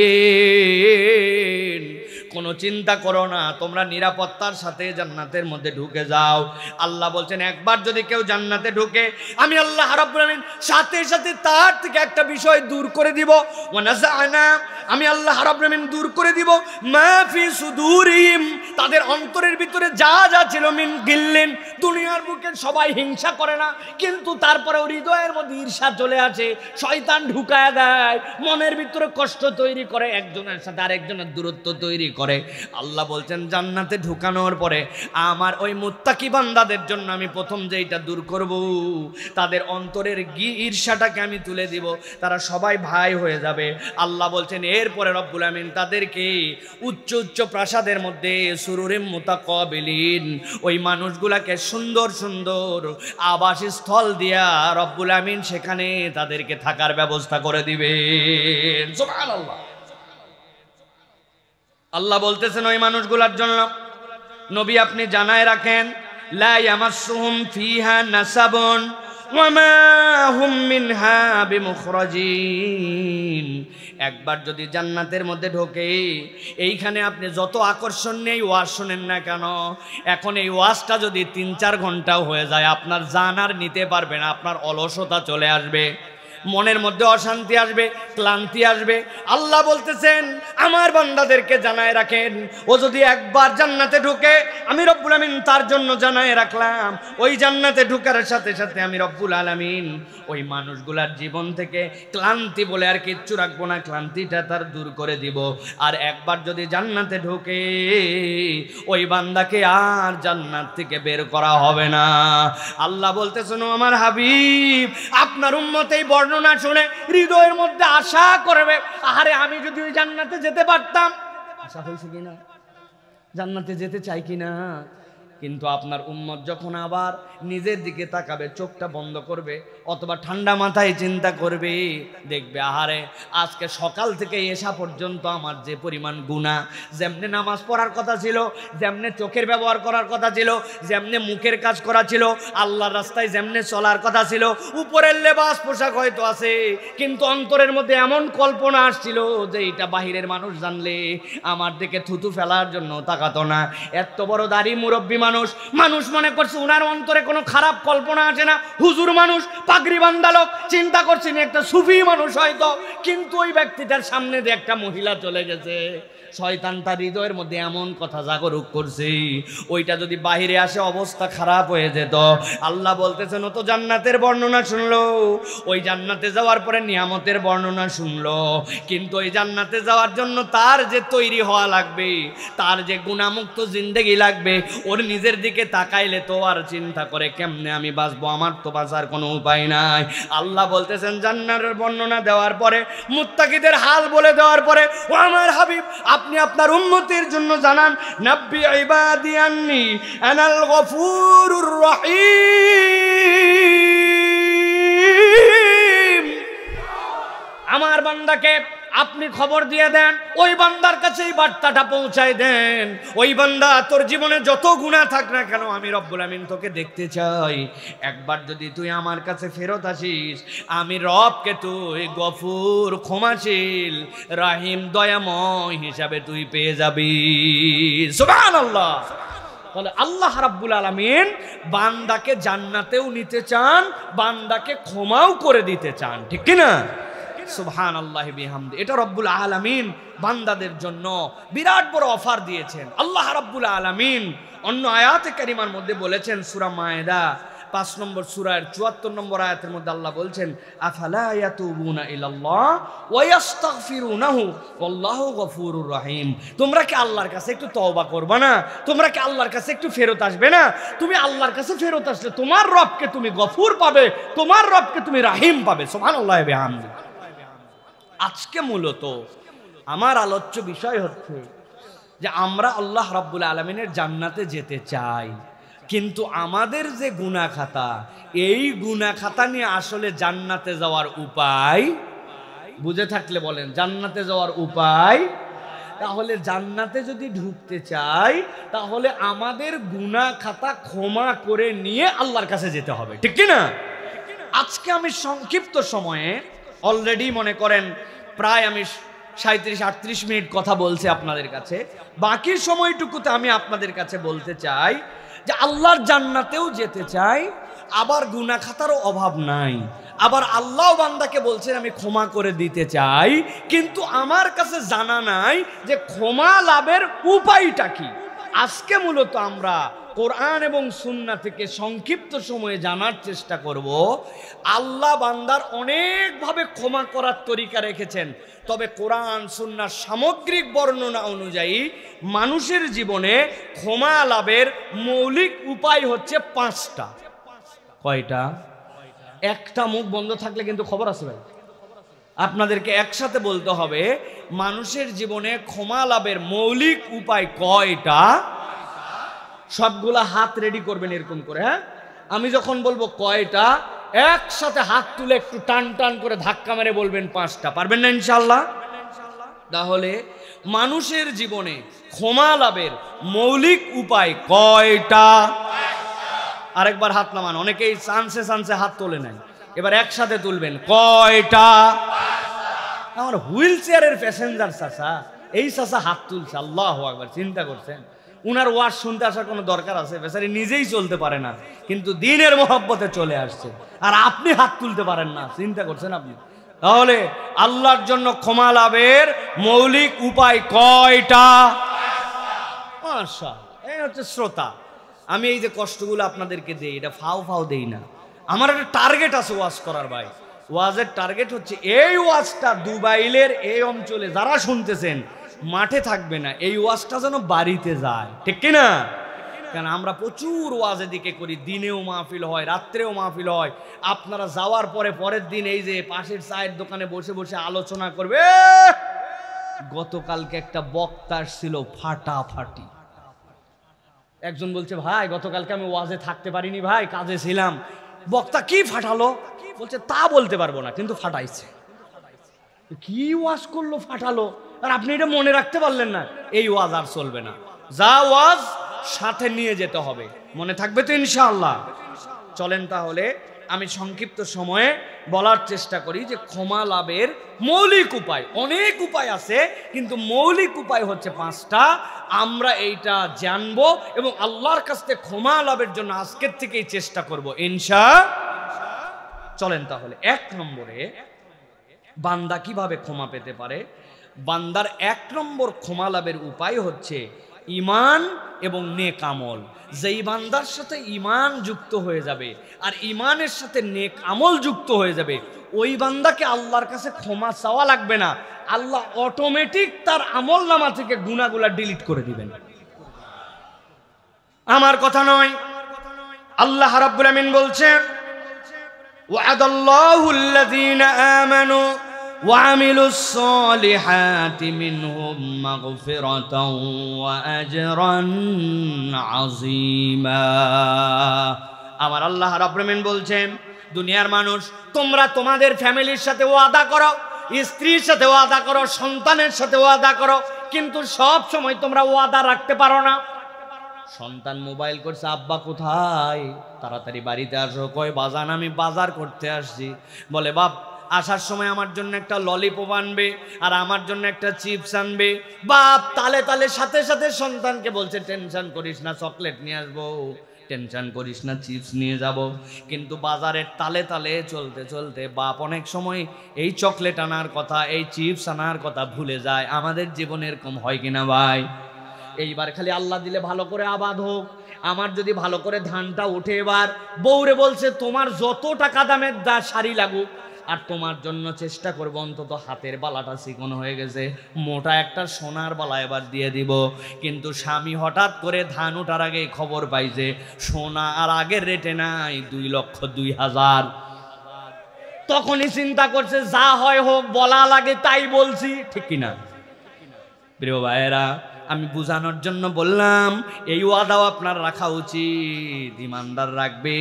কোনো চিন্তা করো না, তোমরা নিরাপত্তার সাথে জান্নাতের মধ্যে ঢুকে যাও। আল্লাহ বলছেন একবার যদি কেউ জান্নাতে ঢুকে আমি আল্লাহ রাব্বুল আলামিন সাথে সাথে তার থেকে একটা বিষয় দূর করে দিব। ওয়া নাযা'না, আমি আল্লাহ রাব্বুল আলামিন দূর করে দিব মা ফি সুদুরিহিম, তাদের অন্তরের ভিতরে যা যা ছিল মিন গিল্লিন। দুনিয়ার বুকে সবাই হিংসা করে না, কিন্তু তারপরে হৃদয়ের মধ্যে ঈর্ষা চলে আসে, শয়তান ঢুকায় দেয়, মনের ভিতরে কষ্ট তৈরি করে, একজনের সাথে আরেকজনের দূরত্ব তৈরি করে। আল্লাহ বলছেন জান্নাতে ঢুকানোর পরে আমার ওই মুত্তাকি বান্দাদের জন্য আমি প্রথম যেইটা দূর করব, তাদের অন্তরের ঈর্ষাটাকে আমি তুলে দিব, তারা সবাই ভাই হয়ে যাবে। আল্লাহ বলছেন এরপরে রব্বুল আমিন তাদেরকে উচ্চ উচ্চ প্রাসাদের মধ্যে সুরুরিম মুতাকাবিলিন, ওই মানুষগুলাকে সুন্দর সুন্দর আবাসস্থল দিয়া রব্বুল আমিন সেখানে তাদেরকে থাকার ব্যবস্থা করে দিবেন। সুবহানাল্লাহ। আল্লাহ বলতেছেন ওই মানুষগুলার জন্য নবী আপনি জানায় রাখেন লা ইয়ামাসসুহুম ফিহা নাসাবুন ওয়া মা হুম মিনহা বিমুখরাজিন। একবার যদি জান্নাতের মধ্যে ঢোকে, এইখানে আপনি যত আকর্ষণ নেই ওয়াজ শোনেন না কেন, এখন এই ওয়াজটা যদি ৩-৪ ঘন্টাও হয়ে যায় আপনার জান আর নিতে পারবে না, আপনার অলসতা চলে আসবে, মনের মধ্যে অশান্তি আসবে, ক্লান্তি আসবে। আল্লাহ বলতেছেন আমার বান্দাদেরকে জানায় রাখেন ও যদি একবার জান্নাতে ঢুকে আমি রব্বুল আমিন তার জন্য জানায় রাখলাম, ওই জান্নাতে ঢুকার সাথে সাথে আমি রব্বুল আলামিন ওই মানুষগুলার জীবন থেকে ক্লান্তি বলে আর কিচ্ছু রাখবো না, ক্লান্তিটা তার দূর করে দিব। আর একবার যদি জান্নাতে ঢুকে ওই বান্দাকে আর জান্নাত থেকে বের করা হবে না। আল্লাহ বলতেছেন আমার হাবিব আপনার উম্মতেই বর্ণনা শুনে হৃদয়ের মধ্যে আশা করবে, আরে আমি যদি ওই জান্নাতে যেতে পারতাম। আশা হয়েছে কিনা? জান্নাতে যেতে চাই কিনা? কিন্তু আপনার উম্মত যখন আবার নিজের দিকে তাকাবে, চোখটা বন্ধ করবে অথবা ঠান্ডা মাথায় চিন্তা করবে, দেখবে আহারে আজকে সকাল থেকে এসা পর্যন্ত আমার যে পরিমাণ গুনাহ, যেমনে নামাজ পড়ার কথা ছিল, যেমনে চোখের ব্যবহার করার কথা ছিল, যেমনে মুখের কাজ করা ছিল, আল্লাহর রাস্তায় যেমনে চলার কথা ছিল, উপরের লেবাস পোশাক হয়তো আছে, কিন্তু অন্তরের মধ্যে এমন কল্পনা আসছিল যে এটা বাহিরের মানুষ জানলে আমার দিকে থুতু ফেলার জন্য তাকাতো না। এত বড় দাড়ি মুরব্বী মানুষ, মানুষ মনে করছে উনার অন্তরে কোনো খারাপ কল্পনা আসে না, হুজুর মানুষ, পাগড়ি বান্ধা লোক, চিন্তা করছেন একটা সুফি মানুষ হয়তো, কিন্তু ওই ব্যক্তিটার সামনে দিয়ে একটা মহিলা চলে গেছে, শয়তান তার হৃদয়ের মধ্যে এমন কথা জাগরুক করছে, ওইটা যদি বাহিরে আসে অবস্থা খারাপ হয়ে যেত। আল্লাহ বলতেছেন ও তো জান্নাতের বর্ণনা শুনলো, ওই জান্নাতে যাওয়ার পরে নিয়ামতের বর্ণনা শুনলো, কিন্তু ওই জান্নাতে যাওয়ার জন্য তার যে তৈরি হওয়া লাগবে, তার যে গুণামুক্ত জিন্দেগি লাগবে, ওর নিজের দিকে তাকাইলে তো আর চিন্তা করে কেমনে আমি বাঁচবো, আমার তো বাঁচার কোনো উপায় নাই। আল্লাহ বলতেছেন জান্নাতের বর্ণনা দেওয়ার পরে, মুত্তাকিদের হাল বলে দেওয়ার পরে, ও আমার হাবিব আপনি আপনার উম্মতের জন্য জানান, নাব্বি ইবাদি আন্নী আনাল গফুরুর রহিম। আমার বান্দাকে আপনি খবর দিয়ে দেন, ওই বান্দার কাছে এই বার্তাটা পৌঁছায় দেন, ওই বান্দা তোর জীবনে যত গুনাহ থাক না কেন আমি রব্বুল আমিন তোকে দেখতে চাই, একবার যদি তুই আমার কাছে ফেরত আসিস, আমি রবকে তুই গফুর ক্ষমাশীল রাহিম দয়াময় হিসাবে তুই পেয়ে যাবি। সুবহানাল্লাহ। বলে আল্লাহ রাব্বুল আলামিন বান্দাকে জান্নাতেও নিতে চান, বান্দাকে ক্ষমাও করে দিতে চান, ঠিক কি না? সুবহানাল্লাহি বিহামদি। এটা রব্বুল আলামিন বান্দাদের জন্য বিরাট বড় অফার দিয়েছেন। আল্লাহ রাব্বুল আলামিন অন্য আয়াতে কারিমার মধ্যে বলেছেন, সূরা মায়েদা 5 নম্বর সূরার 74 নম্বর আয়াতের মধ্যে আল্লাহ বলছেন, আফালা ইয়াতুবুনা ইলাল্লাহ ওয়া ইস্তাগফিরুনাহু ওয়াল্লাহু গফুরুর রহিম। তোমরা কি আল্লাহর কাছে একটু তওবা করবে না? তোমরা কি আল্লাহর কাছে একটু ফেরত আসবে না? তুমি আল্লাহর কাছে ফেরত আসলে তোমার রবকে তুমি গফুর পাবে, তোমার রবকে তুমি রাহিম পাবে। সুবহানাল্লাহি বিহামদি। আজকে মূলত আমার আলোচ্য বিষয় হচ্ছে যে আমরা আল্লাহ রাব্বুল আলামিনের জান্নাতে যেতে চাই, কিন্তু আমাদের যে গুনাহ খাতা, এই গুনাহ খাতা নিয়ে আসলে জান্নাতে যাওয়ার উপায় বুঝে থাকলে বলেন, জান্নাতে যাওয়ার উপায়। তাহলে জান্নাতে যদি ঢুকতে চাই তাহলে আমাদের গুনাহ খাতা ক্ষমা করে নিয়ে আল্লাহর কাছে যেতে হবে, ঠিক কি না? আজকে আমি সংক্ষিপ্ত সময়ে অলরেডি মনে করেন প্রায় আমি 37-38 মিনিট কথা বলছি আপনাদের কাছে, বাকি সময়টুকুতে আমি আপনাদের কাছে বলতে চাই যে আল্লাহর জান্নাতেও যেতে চাই, আবার গুনাহ খাতারও অভাব নাই, আবার আল্লাহ বান্দাকে বলছেন আমি ক্ষমা করে দিতে চাই, কিন্তু আমার কাছে জানা নাই যে ক্ষমা লাভের উপায়টা কি। আজকে মূলত আমরা কোরআন এবং সুন্নাহ থেকে সংক্ষিপ্ত সময়ে জানার চেষ্টা করব। আল্লাহ বান্দার অনেকভাবে ক্ষমা করার তরিকা রেখেছেন, তবে কোরআন সুন্নাহর সামগ্রিক বর্ণনা অনুযায়ী মানুষের জীবনে ক্ষমা লাভের মৌলিক উপায় হচ্ছে 5টা। কয়টা? একটা মুখ বন্ধ থাকলে কিন্তু খবর আছে ভাই, আপনাদেরকে একসাথে বলতে হবে মানুষের জীবনে ক্ষমা লাভের মৌলিক উপায় কয়টা। সবগুলা হাত রেডি করবেন এরকম করে, হ্যাঁ? আমি যখন বলবো কয়টা, একসাথে হাত তুলে একটু টান টান করে ধাক্কা মেরে বলবেন 5টা। পারবেন না ইনশাআল্লাহ? তাহলে মানুষের জীবনে ক্ষমা লাভের মৌলিক উপায় কয়টা? আরেকবার হাত নামান, অনেকেই চান্সে চান্সে হাত তোলে নাই, এবার একসাথে তুলবেন। কয়টা? আমার হুইল চেয়ারের প্যাসেঞ্জার চাচা, এই চাচা হাত তুলছে, আল্লাহু আকবার। চিন্তা করছেন উনার ওয়াজ শুনতে আসার কোনো দরকার আছে? বেচারি নিজেই চলতে পারে না, কিন্তু দিনের মহব্বতে চলে আসছে, আর আপনি হাত তুলতে পারেন না। চিন্তা করছেন আপনি? তাহলে আল্লাহর জন্য ক্ষমা লাভের মৌলিক উপায় কয়টা? মাশাআল্লাহ। এই হচ্ছে শ্রোতা, আমি এই যে কষ্টগুলো আপনাদেরকে দেই, এটা ফাও ফাও দেই না, আমার একটা টার্গেট আছে ওয়াজ করার ভাই। ওয়াজের টার্গেট হচ্ছে এই ওয়াজটা দুবাইলের এই অঞ্চলে যারা শুনতেছেন মাঠে থাকবে না, এই ওয়াজটা যেন বাড়িতে যায়, ঠিক কিনা? কারণ আমরা প্রচুর ওয়াজ এদিকে করি, দিনেও মাহফিল হয়, রাত্রেও মাহফিল হয়। আপনারা যাওয়ার পরে পরের দিন এই যে পাশের চায়ের দোকানে বসে বসে আলোচনা করবে। গতকালকে একটা বক্তা ছিল ফাটাফাটি, একজন বলছে ভাই গতকালকে আমি ওয়াজে থাকতে পারিনি ভাই, কাজে ছিলাম। বক্তা কি ফাটালো? বলছে তা বলতে পারবো না, কিন্তু ফাটাইছে। কি ওয়াজ করলো, ফাটালো, আর আপনি এটা মনে রাখতে পারলেন না? এই ওয়াজ আর চলবে না, যা ওয়াজ সাথে নিয়ে যেতে হবে। মনে থাকবে তো ইনশাআল্লাহ? চলেন তাহলে আমি সংক্ষিপ্ত সময়ে বলার চেষ্টা করি যে ক্ষমা লাভের মৌলিক উপায়, অনেক উপায় আছে কিন্তু মৌলিক উপায় হচ্ছে 5টা। আমরা এইটা জানবো এবং আল্লাহর কাছ থেকে ক্ষমা লাভের জন্য আজকের থেকেই চেষ্টা করব ইনশাআল্লাহ। চলেন তাহলে 1 নম্বরে বান্দা কিভাবে ক্ষমা পেতে পারে। বান্দার 1 নম্বর ক্ষমা লাভের উপায় হচ্ছে ঈমান এবং নেক আমল। যেই বান্দার সাথে ঈমান যুক্ত হয়ে যাবে আর ঈমানের সাথে নেক আমল যুক্ত হয়ে যাবে, ওই বান্দাকে আল্লাহর কাছে ক্ষমা চাওয়া লাগবে না, আল্লাহ অটোমেটিক তার আমল নামা থেকে গুনাহগুলা ডিলিট করে দিবেন। আমার কথা নয়, আল্লাহ রাব্বুল আমিন বলছেন ওয়া'দাল্লাহুল লাযীনা আমানু ওয়া আমিলুস সালিহাতি মিনহুম মাগফিরাতাও ওয়া আজরান আযীমা। আমার আল্লাহ রাব্বুল আমিন বলছেন, দুনিয়ার মানুষ তোমরা তোমাদের ফ্যামিলির সাথে ওয়াদা করো, স্ত্রীর সাথে ওয়াদা করো, সন্তানের সাথে ওয়াদা করো, কিন্তু সব সময় তোমরা ওয়াদা রাখতে পারো না। সন্তান মোবাইল করছে, আব্বা কোথায়, তাড়াতাড়ি বাড়িতে আসো। কয় বাজান আমি বাজার করতে আসছি। বলে বাপ আসার সময় আমার জন্য একটা ললিপপ আনবে আর আমার জন্য একটা চিপস আনবে। বাপ তালে তালে সাথে সাথে সন্তানকে বলছে টেনশন করিস না, চকলেট নিয়ে আসবো, টেনশন করিস না, চিপস নিয়ে যাব। কিন্তু বাজারের তালে তালে চলতে চলতে বাপ অনেক সময় এই চকলেট আনার কথা, এই চিপস আনার কথা ভুলে যায়। আমাদের জীবনে এরকম হয় কিনা ভাই? এইবার খালি আল্লাহ দিলে ভালো করে আবাদ হোক, আমার যদি ভালো করে ধানটা উঠে, এবার বউরে বলছে তোমার যত টাকা দামের শাড়ি লাগুক আর তোমার জন্য চেষ্টা করবো অন্তত হাতের বালাটা চিকন হয়ে গেছে, মোটা একটা সোনার বালা এবার দিয়ে দিব। কিন্তু স্বামী হঠাৎ করে ধান ওঠার আগে খবর পাইছে সোনা আর আগের রেটে নাই 2,02,000। তখনই চিন্তা করছে যা হয় হোক, বলা লাগে তাই বলছি, ঠিক কিনা? প্রিয় ভাইয়েরা, আমি বুঝানোর জন্য বললাম এই ওয়াদাও আপনার রাখা উচিত, ইমানদার রাখবে।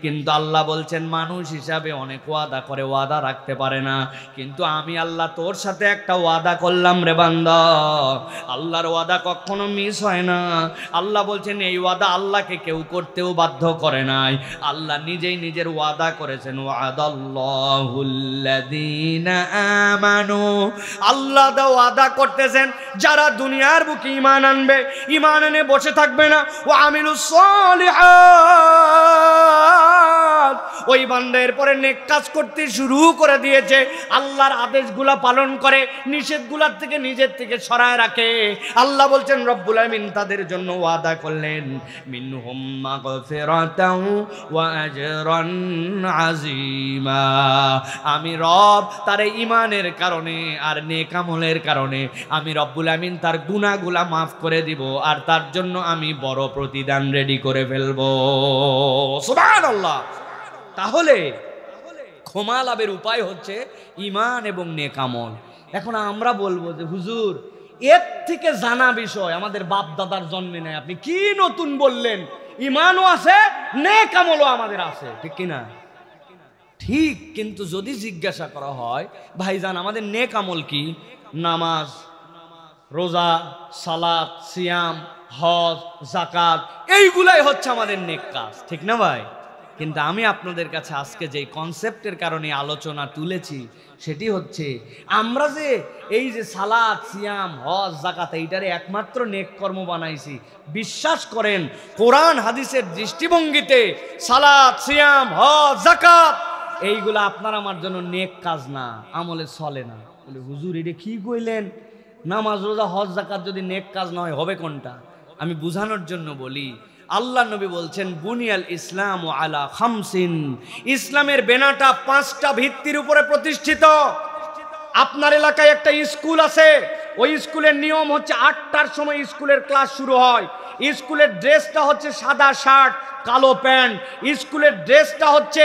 কিন্তু আল্লাহ বলছেন মানুষ হিসাবে অনেক ওয়াদা করে, ওয়াদা রাখতে পারে না। কিন্তু আমি আল্লাহ তোর সাথে একটা ওয়াদা করলাম রে বান্দা, আল্লাহর ওয়াদা কখনো মিস হয় না। আল্লাহ বলছেন এই ওয়াদা আল্লাহকে কেউ করতেও বাধ্য করে নাই, আল্লাহ নিজেই নিজের ওয়াদা করেছেন। ওয়াদাল্লাহুল্লাযীনা আমানু, আল্লাহ দা ওয়াদা করতেছেন যারা দুনিয়ার বুকে ঈমান আনবে, ঈমান এনে বসে থাকবে না, ওয়া আমিলুস সালিহাত, ওই বান্দার পরে নেক কাজ করতে শুরু করে দিয়েছে, আল্লাহর আদেশগুলা পালন করে, নিষেধগুলার থেকে নিজের থেকে সরায় রাখে। আল্লাহ বলছেন রব্বুল আমিন তাদের জন্য ওয়াদা করলেন মিনহুম মাগফিরাতাও ওয়া আজরান আযীমা। আমি রব তার ঈমানের কারণে আর নেক আমলের কারণে আমি রব্বুল আমিন তার গুনাহগুলা মাফ করে দিব আর তার জন্য আমি বড় প্রতিদান রেডি করে ফেলবো। সুবহানাল্লাহ। তাহলে ক্ষমা লাভের উপায় হচ্ছে ঈমান এবং নেক আমল। এখন আমরা বলবো যে হুজুর এর থেকে জানা বিষয় আমাদের বাপ দাদার জন্মে নেই, আপনি কি নতুন বললেন? ঈমানও আছে, নেক আমলও আমাদের আছে, ঠিক কিনা? ঠিক, কিন্তু যদি জিজ্ঞাসা করা হয় ভাইজান আমাদের নেক আমল কি? নামাজ, রোজা, সালাত, সিয়াম, হজ, যাকাত, এইগুলাই হচ্ছে আমাদের নেক কাজ, ঠিক না ভাই? কিন্তু আমি আপনাদের কাছে আজকে যেই কনসেপ্টের কারণে আলোচনা তুলেছি সেটি হচ্ছে আমরা যে এই যে সালাত, সিয়াম, হজ, যাকাত এইটারে একমাত্র নেক কর্ম বানাইছি, বিশ্বাস করেন কোরআন হাদিসের দৃষ্টিভঙ্গিতে সালাত, সিয়াম, হজ, যাকাত এইগুলা আপনার আমার জন্য নেক কাজ না, আমলে চলে না। বলে হুজুর এটা কি কইলেন? নামাজ, রোজা, হজ, যাকাত যদি নেক কাজ না হয় হবে কোনটা? আমি বুঝানোর জন্য বলি, আল্লাহ নবী বলছেন বুনিয়াল ইসলাম আলা খামসিন, ইসলামের বেনাটা 5টা ভিত্তির উপরে প্রতিষ্ঠিত। আপনার এলাকায় একটা স্কুল আছে, ওই স্কুলের নিয়ম হচ্ছে 8টার সময় স্কুলের ক্লাস শুরু হয়। স্কুলের ড্রেসটা হচ্ছে সাদা শার্ট, কালো প্যান্ট। স্কুলের ড্রেসটা হচ্ছে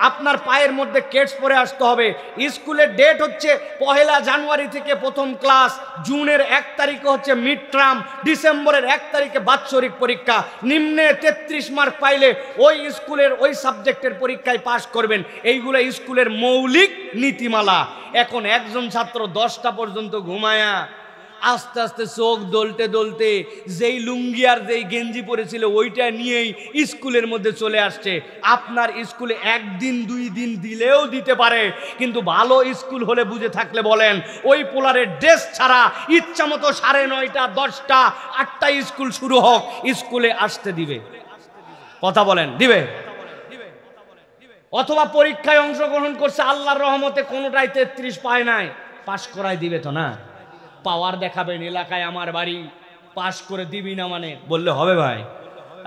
আপনার পায়ের মধ্যে কেটস পরে আসতে হবে। স্কুলের ডেট হচ্ছে 1 জানুয়ারি থেকে প্রথম ক্লাস, জুনের 1 তারিখে হচ্ছে মিড টার্ম, ডিসেম্বরের 1 তারিখে বাৎসরিক পরীক্ষা। নিম্নে 33 মার্ক পাইলে ওই স্কুলের ওই সাবজেক্টের পরীক্ষায় পাশ করবেন। এইগুলো স্কুলের মৌলিক নীতিমালা। এখন একজন ছাত্র 10টা পর্যন্ত ঘুমায়া আস্তে আস্তে চোখ দলতে দলতে যেই লুঙ্গি আর যেই গেঞ্জি পরেছিল ওইটা নিয়েই স্কুলের মধ্যে চলে আসছে। আপনার স্কুলে একদিন 2 দিন দিলেও দিতে পারে, কিন্তু ভালো স্কুল হলে বুঝে থাকলে বলেন ওই পোলারের ড্রেস ছাড়া ইচ্ছা মতো 9:30, 10টা, 8টা স্কুল শুরু হোক, স্কুলে আসতে দিবে? কথা বলেন, দিবে? অথবা পরীক্ষায় অংশগ্রহণ করছে, আল্লাহর রহমতে কোনোটাই 33 পায় নাই, পাশ করায় দিবে তো না? পাওয়ার দেখাবেন, এলাকায় আমার বাড়ি, পাশ করে দিবি না মানে বললে হবে? ভাই,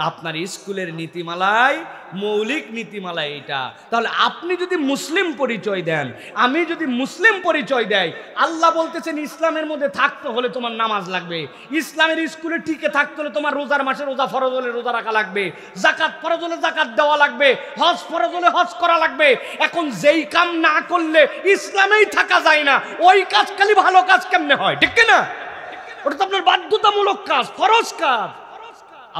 আপনার স্কুলের নীতিমালায়, মৌলিক নীতিমালায় এটা। তাহলে আপনি যদি মুসলিম পরিচয় দেন, আমি যদি মুসলিম পরিচয় দেয়, আল্লাহ বলতেছেন ইসলামের মধ্যে থাকতে হলে তোমার নামাজ লাগবে, ইসলামের স্কুলে টিকে থাকতে হলে তোমার রোজার মাসে রোজা ফরজ হলে রোজা রাখা লাগবে, জাকাত ফরজ হলে জাকাত দেওয়া লাগবে, হজ ফরজ হলে হজ করা লাগবে। এখন যেই কাম না করলে ইসলামেই থাকা যায় না, ওই কাজ খালি ভালো কাজ কেমনে হয়? ঠিক না? ওটা তো আপনার বাধ্যতামূলক কাজ, ফরজ কাজ।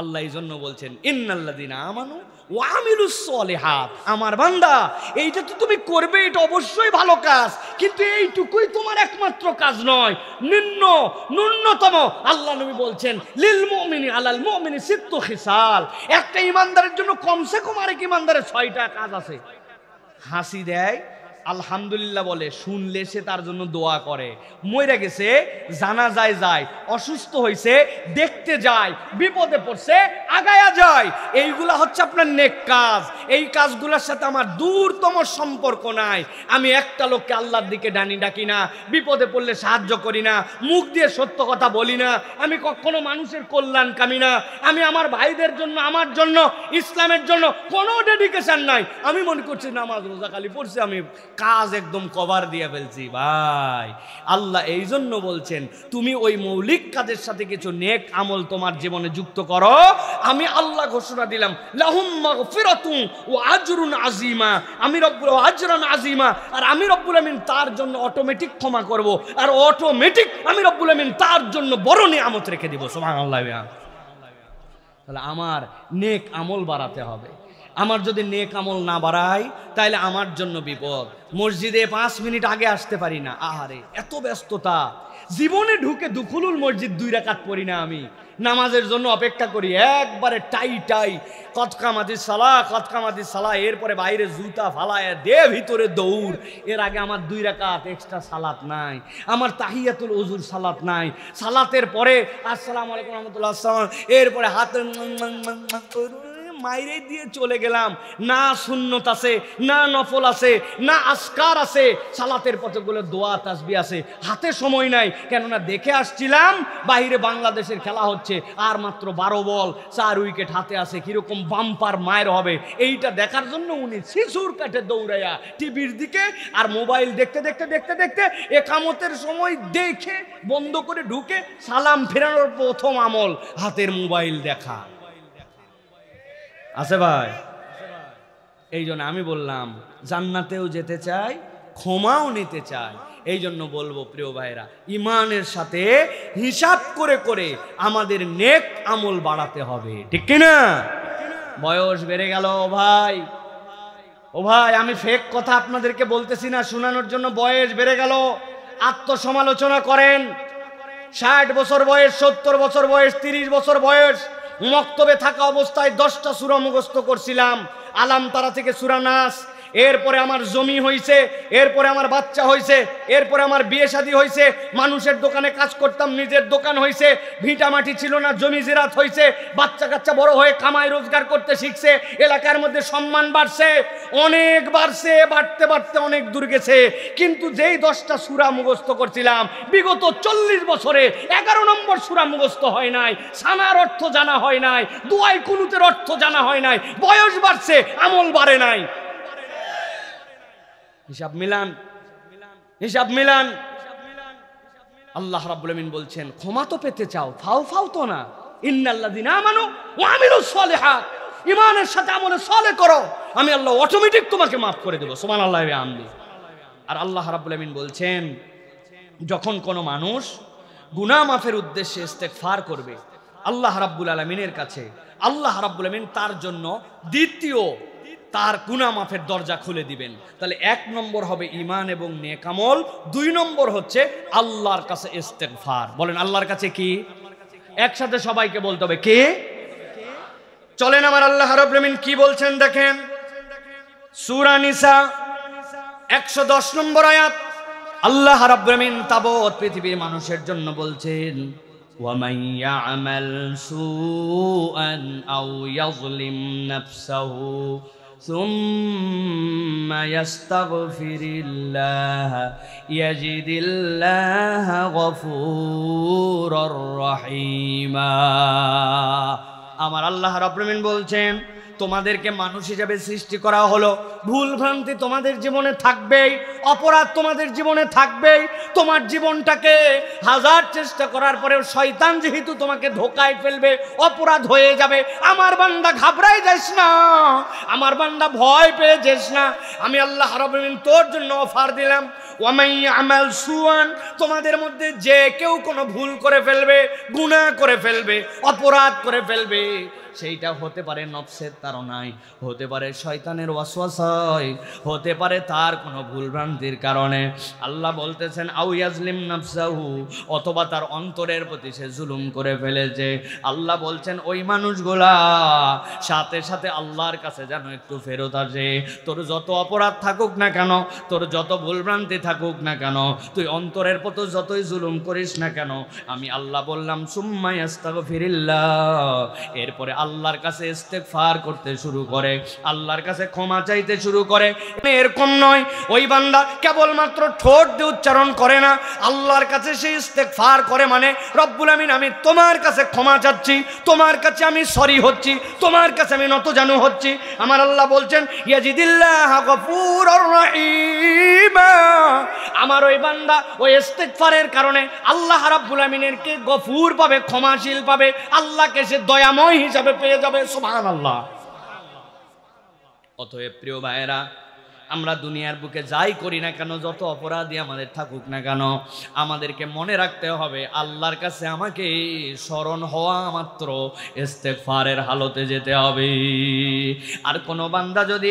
আল্লাহ এই জন্য বলছেন ইন্নাল্লাযীনা আমানু ওয়া আমিলুস সলিহাত, আমার বান্দা এইটা তো তুমি করবে, এটা অবশ্যই ভালো কাজ, কিন্তু এইটুকুই তোমার একমাত্র কাজ নয়, ন্যূনতম আল্লাহ নবী বলছেন লিল মুমিনি আলাল মুমিনি সিত্তু খিসাল, একটা ইমানদারের জন্য কমসে কম আরেক ইমানদারের 6টা কাজ আছে। হাসি দেয়, আলহামদুলিল্লাহ বলে, শুনলে সে তার জন্য দোয়া করে, মরে গেছে জানাজায় যায়, অসুস্থ হয়েছে দেখতে যায়, বিপদে পড়ছে আগায়া যায়, এইগুলা হচ্ছে আপনার নেক কাজ। এই কাজগুলোর সাথে আমার দূরতম সম্পর্ক নাই। আমি একটা লোককে আল্লাহর দিকে ডাকি না, বিপদে পড়লে সাহায্য করি না, মুখ দিয়ে সত্য কথা বলি না, আমি কখনো মানুষের কল্যাণ কামি না, আমি আমার ভাইদের জন্য, আমার জন্য, ইসলামের জন্য কোনো ডেডিকেশন নাই। আমি মনে করছি নামাজ রোজা খালি পড়ছি, আমি কাজ একদম কভার দিয়ে ফেলছি। ভাই, আল্লাহ এই জন্য বলছেন তুমি ওই মৌলিক কাজের সাথে কিছু নেক আমল তোমার জীবনে যুক্ত করো, আমি আল্লাহ ঘোষণা দিলাম লাহুম মাগফিরাতুন ওয়া আজরুন আযীমা, আমি রব্বুল আজরান আযীমা, আর আমি রব্বুল আমিন তার জন্য অটোমেটিক ক্ষমা করব, আর অটোমেটিক আমি রব্বুল আমিন তার জন্য বড় নিয়ামত রেখে দিব। সুবহানাল্লাহ। তাহলে আমার নেক আমল বাড়াতে হবে। আমার যদি নেক আমল না বাড়াই তাহলে আমার জন্য বিপদ। মসজিদে 5 মিনিট আগে আসতে পারি না, আহারে এত ব্যস্ততা, জীবনে ঢুকে দুখুলুল মসজিদ 2 রাকাত পড়ি না, আমি নামাজের জন্য অপেক্ষা করি একবারে টাই কতকামাতিস সালাহ, এরপরে বাইরে জুতা ফালায় দে ভিতরে দৌড়। এর আগে আমার 2 রাকাত এক্সট্রা সালাত নাই, আমার তাহিয়াতুল ওযুর সালাত নাই, সালাতের পরে আসসালামু আলাইকুম রাহমাতুল্লাহ আসসালাম, এরপরে হাত মাইরে দিয়ে চলে গেলাম। না সুন্নত আছে, না নফল আছে, না আসকার আছে, সালাতের কতগুলো দোয়া তাসবিহ আছে, হাতে সময় নাই। কেননা দেখে আসছিলাম বাইরে বাংলাদেশের খেলা হচ্ছে, আর মাত্র 12 বল 4 উইকেট হাতে আছে, কিরকম বাম্পার মায়ের হবে এইটা দেখার জন্য উনি শিশুর কাঠে দৌড়াইয়া টিভির দিকে আর মোবাইল দেখতে একামতের সময় দেখে বন্ধ করে ঢুকে সালাম ফেরানোর প্রথম আমল হাতের মোবাইল দেখা আছে। ভাই, এই জন্য আমি বললাম জান্নাতেও যেতে চাই, ক্ষমাও নিতে চাই। এই জন্য বলবো প্রিয় ভাইরা, ইমানের সাথে হিসাব করে করে আমাদের নেক আমল বাড়াতে হবে, ঠিক কিনা? বয়স বেড়ে গেল ভাই, ও ভাই, আমি ফেক কথা আপনাদেরকে বলতেছি না, শোনানোর জন্য বয়স বেড়ে গেল। আত্মসমালোচনা করেন। 60 বছর বয়স, 70 বছর বয়স, 30 বছর বয়স, মক্তবে থাকা অবস্থায় 10টা সূরা মুখস্থ করছিলাম, আলাম তারা থেকে সূরা নাস। এরপরে আমার জমি হয়েছে, এরপরে আমার বাচ্চা হয়েছে, এরপরে আমার বিয়ে শাদী হয়েছে, মানুষের দোকানে কাজ করতাম, নিজের দোকান হয়েছে, ভিটা মাটি ছিল না, জমি জিরাত হয়েছে, বাচ্চা কাচ্চা বড় হয়ে কামাই রোজগার করতে শিখছে, এলাকার মধ্যে সম্মান বাড়ছে, অনেক বাড়ছে, বাড়তে বাড়তে অনেক দূর গেছে। কিন্তু যেই 10টা সূরা মুখস্থ করছিলাম, বিগত 40 বছরে 11 নম্বর সূরা মুখস্থ হয় নাই, সানার অর্থ জানা হয় নাই, দুআই কুনুতের অর্থ জানা হয় নাই। বয়স বাড়ছে, আমল বাড়ে নাই। হিসাব মিলান। আল্লাহ রাব্বুল আমিন বলছেন ক্ষমা তো পেতে চাও, ফাও তো না। ইন্নাল্লাযীনা আমানু ওয়া আমিলুস সলিহাত, ঈমানের সাথে আমলে সালেহ করো, আমি আল্লাহ অটোমেটিক তোমাকে মাফ করে দেব। সুবহানাল্লাহি ওয়া বিহামদিহি। আর আল্লাহ রাব্বুল আমিন বলছেন যখন কোনো মানুষ গুনাহ মাফের উদ্দেশ্যে ইস্তেগফার করবে আল্লাহ রাব্বুল আলামিনের কাছে, আল্লাহ রাব্বুল আমিন তার জন্য দ্বিতীয় তার গুনাহ মাফের দরজা খুলে দিবেন। তাহলে 1 নম্বর হবে ঈমান এবং নেক আমল, 2 নম্বর হচ্ছে আল্লাহর কাছে ইস্তেগফার। বলেন আল্লাহর কাছে কি? একসাথে সবাইকে বলতে হবে কি? চলেন আমার আল্লাহ রাব্বুল আলামিন কি বলছেন দেখেন, সূরা নিসা 110 নম্বর আয়াত। আল্লাহ রাব্বুল আলামিন তাবৎ পৃথিবীর মানুষের জন্য বলছেন, وَمَن يَعْمَلْ سُوءًا أَوْ يَظْلِمْ نَفْسَهُ ثُمَّ يَسْتَغْفِرِ اللَّهَ يَجِدِ اللَّهَ غَفُورًا رَحِيمًا। আমার আল্লাহ রাব্বুল আলামিন বলছেন, তোমাদেরকে মানুষ হিসেবে সৃষ্টি করা হলো, ভুল ভ্রান্তি তোমাদের জীবনে থাকবেই, অপরাধ তোমাদের জীবনে থাকবেই। তোমার জীবনটাকে হাজার চেষ্টা করার পরেও শয়তান যেহেতু তোমাকে ধোকায় ফেলবে, অপরাধ হয়ে যাবে। আমার বান্দা ঘাবড়ায় যাস না, আমার বান্দা ভয় পেয়ে যাস না। আমি আল্লাহ রাব্বুল আলামিন তোর জন্য অফার দিলাম, ওয়ামাই আমাল সুআন, তোমাদের মধ্যে যে কেউ কোনো ভুল করে ফেলবে, গুনাহ করে ফেলবে, অপরাধ করে ফেলবে, সেইটা হতে পারে নফসের তাড়নায়, হতে পারে শয়তানের ওয়াসওয়াসায়, হতে পারে তার কোনো ভুলভ্রান্তির কারণে। আল্লাহ বলতেছেন আউ ইয়াজলিম নাফসাহু, অথবা তার অন্তরের প্রতি সে জুলুম করে ফেলেছে। আল্লাহ বলছেন ওই মানুষগুলা সাথে সাথে আল্লাহর কাছে যেন একটু ফেরত আসে। তোর যত অপরাধ থাকুক না কেন, তোর যত ভুলভ্রান্তি থাকুক না কেন, তুই অন্তরের প্রতি যতই জুলুম করিস না কেন, আমি আল্লাহ বললাম সুম্মা ইয়াস্তাগফিরিল্লাহ, এরপরে আল্লাহর কাছে ইস্তেগফার করতে শুরু করে, আল্লাহর কাছে ক্ষমা চাইতে শুরু করে। এরকম নয় ওই বান্দা কেবলমাত্র ঠোঁট দিয়ে উচ্চারণ করে না, আল্লাহর কাছে সে ইস্তেগফার করে, মানে রব্বুল আমিন আমি তোমার কাছে ক্ষমা চাচ্ছি, তোমার কাছে আমি সরি হচ্ছি, তোমার কাছে আমি নতজানু হচ্ছি। আমার আল্লাহ বলছেন ইয়াজিদিল্লাহ গফুরুর রহিমা, আমার ওই বান্দা ওই ইস্তেগফারের কারণে আল্লাহ রাব্বুল আমিনেরকে গফুর পাবে, ক্ষমাশীল পাবে, আল্লাহকে সে দয়াময় হিসাবে পেয়ে যাবে। সুবহানাল্লাহ। অতএব প্রিয় ভাইয়েরা, আমরা দুনিয়ার বুকে যাই করি না কেন, যত অপরাধী আমাদের থাকুক না কেন, আমাদেরকে মনে রাখতে হবে আল্লাহর কাছে আমাকে স্মরণ হওয়া মাত্র ইস্তেগফারের হালতে যেতে হবে। আর কোনো বান্দা যদি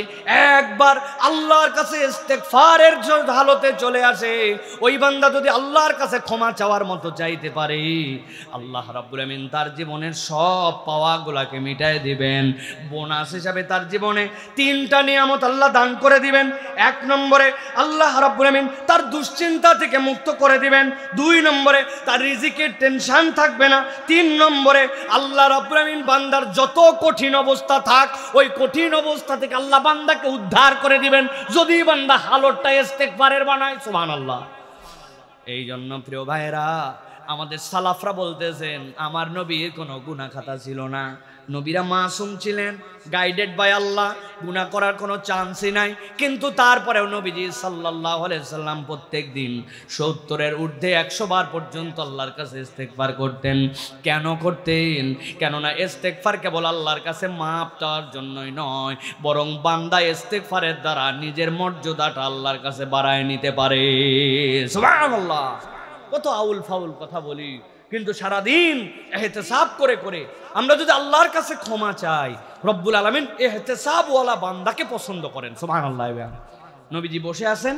একবার আল্লাহর কাছে ইস্তেগফারের হালতে চলে আসে, ওই বান্দা যদি আল্লাহর কাছে ক্ষমা চাওয়ার মতো চাইতে পারে, আল্লাহ রাব্বুল আমিন তার জীবনের সব পাওয়াগুলাকে মিটায় দিবেন। বোনাস হিসাবে তার জীবনে 3টা নিয়ামত আল্লাহ দান করে দিবেন। 1 নম্বরে আল্লাহ রাব্বুল আমিন তার দুশ্চিন্তা থেকে মুক্ত করে দিবেন। 2 নম্বরে তার রিজিকের টেনশন থাকবে না। 3 নম্বরে আল্লাহ রাব্বুল আমিন বান্দার যত কঠিন অবস্থা থাক, ওই কঠিন অবস্থা থেকে আল্লাহ বান্দাকে উদ্ধার করে দিবেন, যদি বান্দা হালতটা ইস্তেগফারের বানায়। সুবহানাল্লাহ। এই জন্য প্রিয় ভাইয়েরা, আমাদের সালাফরা বলতেছেন আমার নবীর কোনো গুনাহ খাতা ছিল না, নবীরা মাসুম ছিলেন, গাইডেড বাই আল্লাহ, গুনাহ করার কোনো চান্সই নাই। কিন্তু তারপরেও নবীজি সাল্লাল্লাহু আলাইহি সাল্লাম প্রত্যেক দিন 70-এর ঊর্ধ্বে 100 বার পর্যন্ত আল্লাহর কাছে ইস্তেগফার করতেন। কেন করতেন? কেননা ইস্তেগফার কেবল আল্লাহর কাছে মাপ চাওয়ার জন্যই নয়, বরং বান্দা ইস্তেগফারের দ্বারা নিজের মর্যাদাটা আল্লাহর কাছে বাড়ায় নিতে পারে। সুবহানাল্লাহ। কত আউল ফাউল কথা বলি, কিন্তু সারাদিন ইহতিসাব করে করে আমরা যদি আল্লাহর কাছে ক্ষমা চাই, রব্বুল আলামিন ইহতিসাবওয়ালা বান্দাকে পছন্দ করেন। সুবহানাল্লাহ। নবীজি বসে আছেন,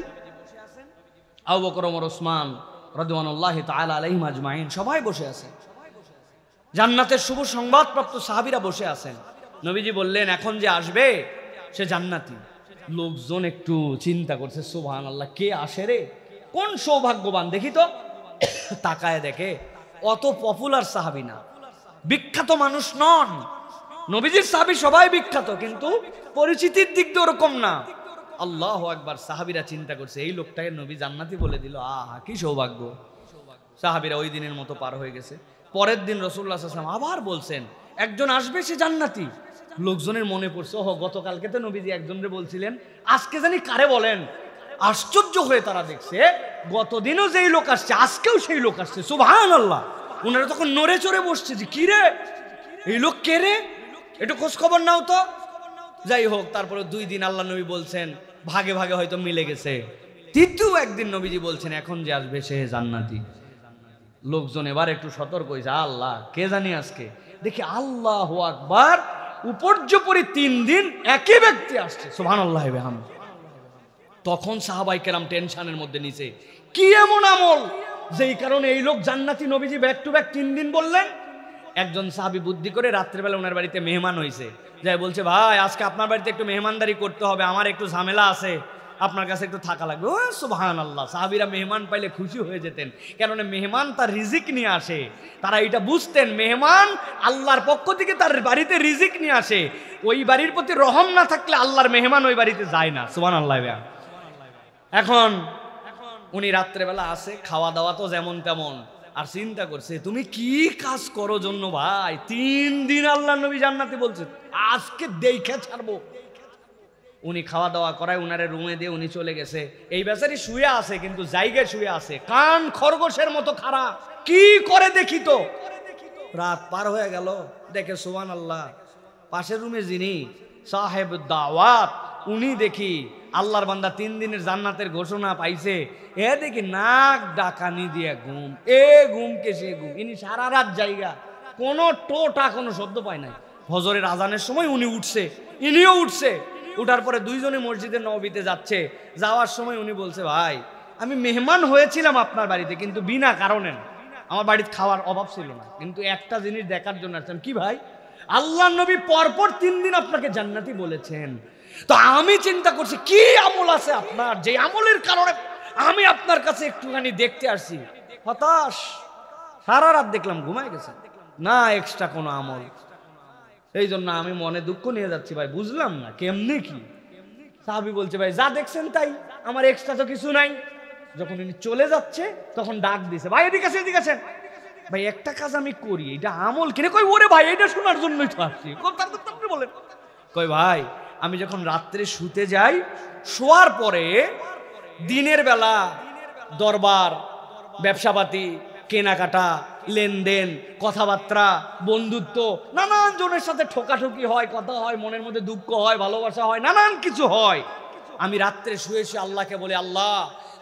আবু বকর, ওমর, ওসমান রাদিয়াল্লাহু তাআলা আলাইহিম আজমাইন সবাই বসে আছেন। জান্নাতের শুভ সংবাদপ্রাপ্ত সাহাবীরা বসে আছেন। নবীজি বললেন এখন যে আসবে সে জান্নাতি। লোকজন একটু চিন্তা করছে, সুবহানাল্লাহ, কে আসে রে, কোন সৌভাগ্যবান দেখি তো। তাকায় দেখে অত পপুলার সাহাবী না, বিখ্যাত মানুষ নন। নবীজির সাহাবী সবাই বিখ্যাত, কিন্তু পরিচিতির দিক দিয়ে ওরকম না। আল্লাহু আকবার। সাহাবীরা চিন্তা করছে এই লোকটাকে নবী জান্নাতি বলে দিল, আহা কি সৌভাগ্য। সাহাবীরা ওই দিনের মতো পার হয়ে গেছে। পরের দিন রাসূলুল্লাহ সাল্লাল্লাহু আলাইহি ওয়াসাল্লাম আবার বলছেন একজন আসবে সে জান্নাতি। লোকজনের মনে পড়ছে, ওহ গতকালকে তো নবীজি একজনরে বলছিলেন, আজকে জানি কারে বলেন। আশ্চর্য হয়ে তারা দেখছে গতদিনও যেই লোক আসছে আজকেও সেই লোক আসছে। সুবহানাল্লাহ। উনারা তখন নড়ে চড়ে বসছে যে কি রে, এই লোক কে রে, একটু খোঁজ খবর নাও তো। যাই হোক, তারপরে 2 দিন আল্লাহ নবী বলছেন ভাগে ভাগে হয়তো মিলে গেছে। তৃতীয় একদিন নবীজি বলছেন এখন যে আসবে সে জান্নাতি। লোকজন এবার একটু সতর্ক হয়েছে, আল্লাহ কে জানি আজকে। দেখি আল্লাহু আকবার, উপর্যুপরি 3 দিন একই ব্যক্তি আসছে, সুবহানাল্লাহ। তখন সাহাবাই কেরাম টেনশনের মধ্যে নিচে, কি এমন আমল যেই কারণে এই লোক জান্নাতি? নবীজি ব্যাক টু ব্যাক 3 দিন বললেন। একজন সাহাবী বুদ্ধি করে রাত্রেবেলা ওনার বাড়িতে মেহমান হয়েছে, যাই বলছে, ভাই আজকে আপনার বাড়িতে একটু মেহমানদারি করতে হবে, আমার একটু ঝামেলা আছে, আপনার কাছে একটু থাকা লাগবে। ও সুবহানাল্লাহ, সাহাবীরা মেহমান পাইলে খুশি হয়ে যেতেন, কেননা মেহমান তার রিজিক নিয়ে আসে। তারা এটা বুঝতেন, মেহমান আল্লাহর পক্ষ থেকে তার বাড়িতে রিজিক নিয়ে আসে। ওই বাড়ির প্রতি রহম না থাকলে আল্লাহর মেহমান ওই বাড়িতে যায় না, সুবহানাল্লাহ। এখন উনি রাত্রেবেলা আসে, খাওয়া দাওয়া তো যেমন তেমন, আর চিন্তা করছে, তুমি কি কাজ করো জন্য ভাই 3 দিন আল্লাহ নবী জান্নাতি বলছে, আজকে দেখে ছাড়বো। উনি খাওয়া দাওয়া করায় উনারে রুমে দিয়ে উনি চলে গেছে। এই বেচারি শুয়ে আছে, কিন্তু জায়গায় শুয়ে আছে, কান খরগোশের মতো খারাপ, কি করে দেখি তো। রাত পার হয়ে গেল, দেখে সুবহানাল্লাহ পাশের রুমে যিনি সাহেব দাওয়াত, উনি দেখি আল্লাহর বান্দা 3 দিনের জান্নাতের ঘোষণা পাইছে, এ দেখি নাক ডাকানি দিয়ে ঘুম, এ ঘুমকে সে ঘুম, ইনি সারা রাত জায়গা, কোনো টোটা কোনো শব্দ পায় নাই। ফজরের আজানের সময় উনি উঠছে, ইনিও উঠছে। উঠার পরে দুইজনে মসজিদে নববীতে যাচ্ছে। যাওয়ার সময় উনি বলছে, ভাই আমি মেহমান হয়েছিলাম আপনার বাড়িতে, কিন্তু বিনা কারণে না, আমার বাড়িতে খাওয়ার অভাব ছিল না, কিন্তু একটা জিনিস দেখার জন্য আসছেন। কি ভাই? আল্লাহ নবী পরপর 3 দিন আপনাকে জান্নাতি বলেছেন, তো আমি চিন্তা করছি কি আমল আছে আপনার, যে আমলের কারণে আমি আপনার কাছে একটুখানি দেখতে আসছি। হতাশ, সারা রাত দেখলাম ঘুমায় গেছে, না এক্সট্রা কোনো আমল। এই জন্য আমি মনে দুঃখ নিয়ে যাচ্ছি ভাই, বুঝলাম না কেমনে কি। সাহাবী বলছে, ভাই যা দেখছেন তাই, আমার এক্সট্রা তো কিছু নাই। যখন উনি চলে যাচ্ছে তখন ডাক দিছে, ভাই এদিকে আসেন, এদিকে আসেন। ভাই একটা কাজ আমি করি, এটা আমল কিনে? কই ওরে ভাই এটা শোনার জন্যই তো আসছি। বলেন, কই ভাই আমি যখন রাত্রে শুতে যাই, শোয়ার পরে দিনের বেলা দরবার, ব্যবসাপাতি, কেনাকাটা, লেনদেন, কথাবার্তা, বন্ধুত্ব, নানান জনের সাথে ঠোকাঠুকি হয়, কথা হয়, মনের মধ্যে দুঃখ হয়, ভালোবাসা হয়, নানান কিছু হয়। আমি রাত্রে শুয়ে শুয়ে আল্লাহকে বলি, আল্লাহ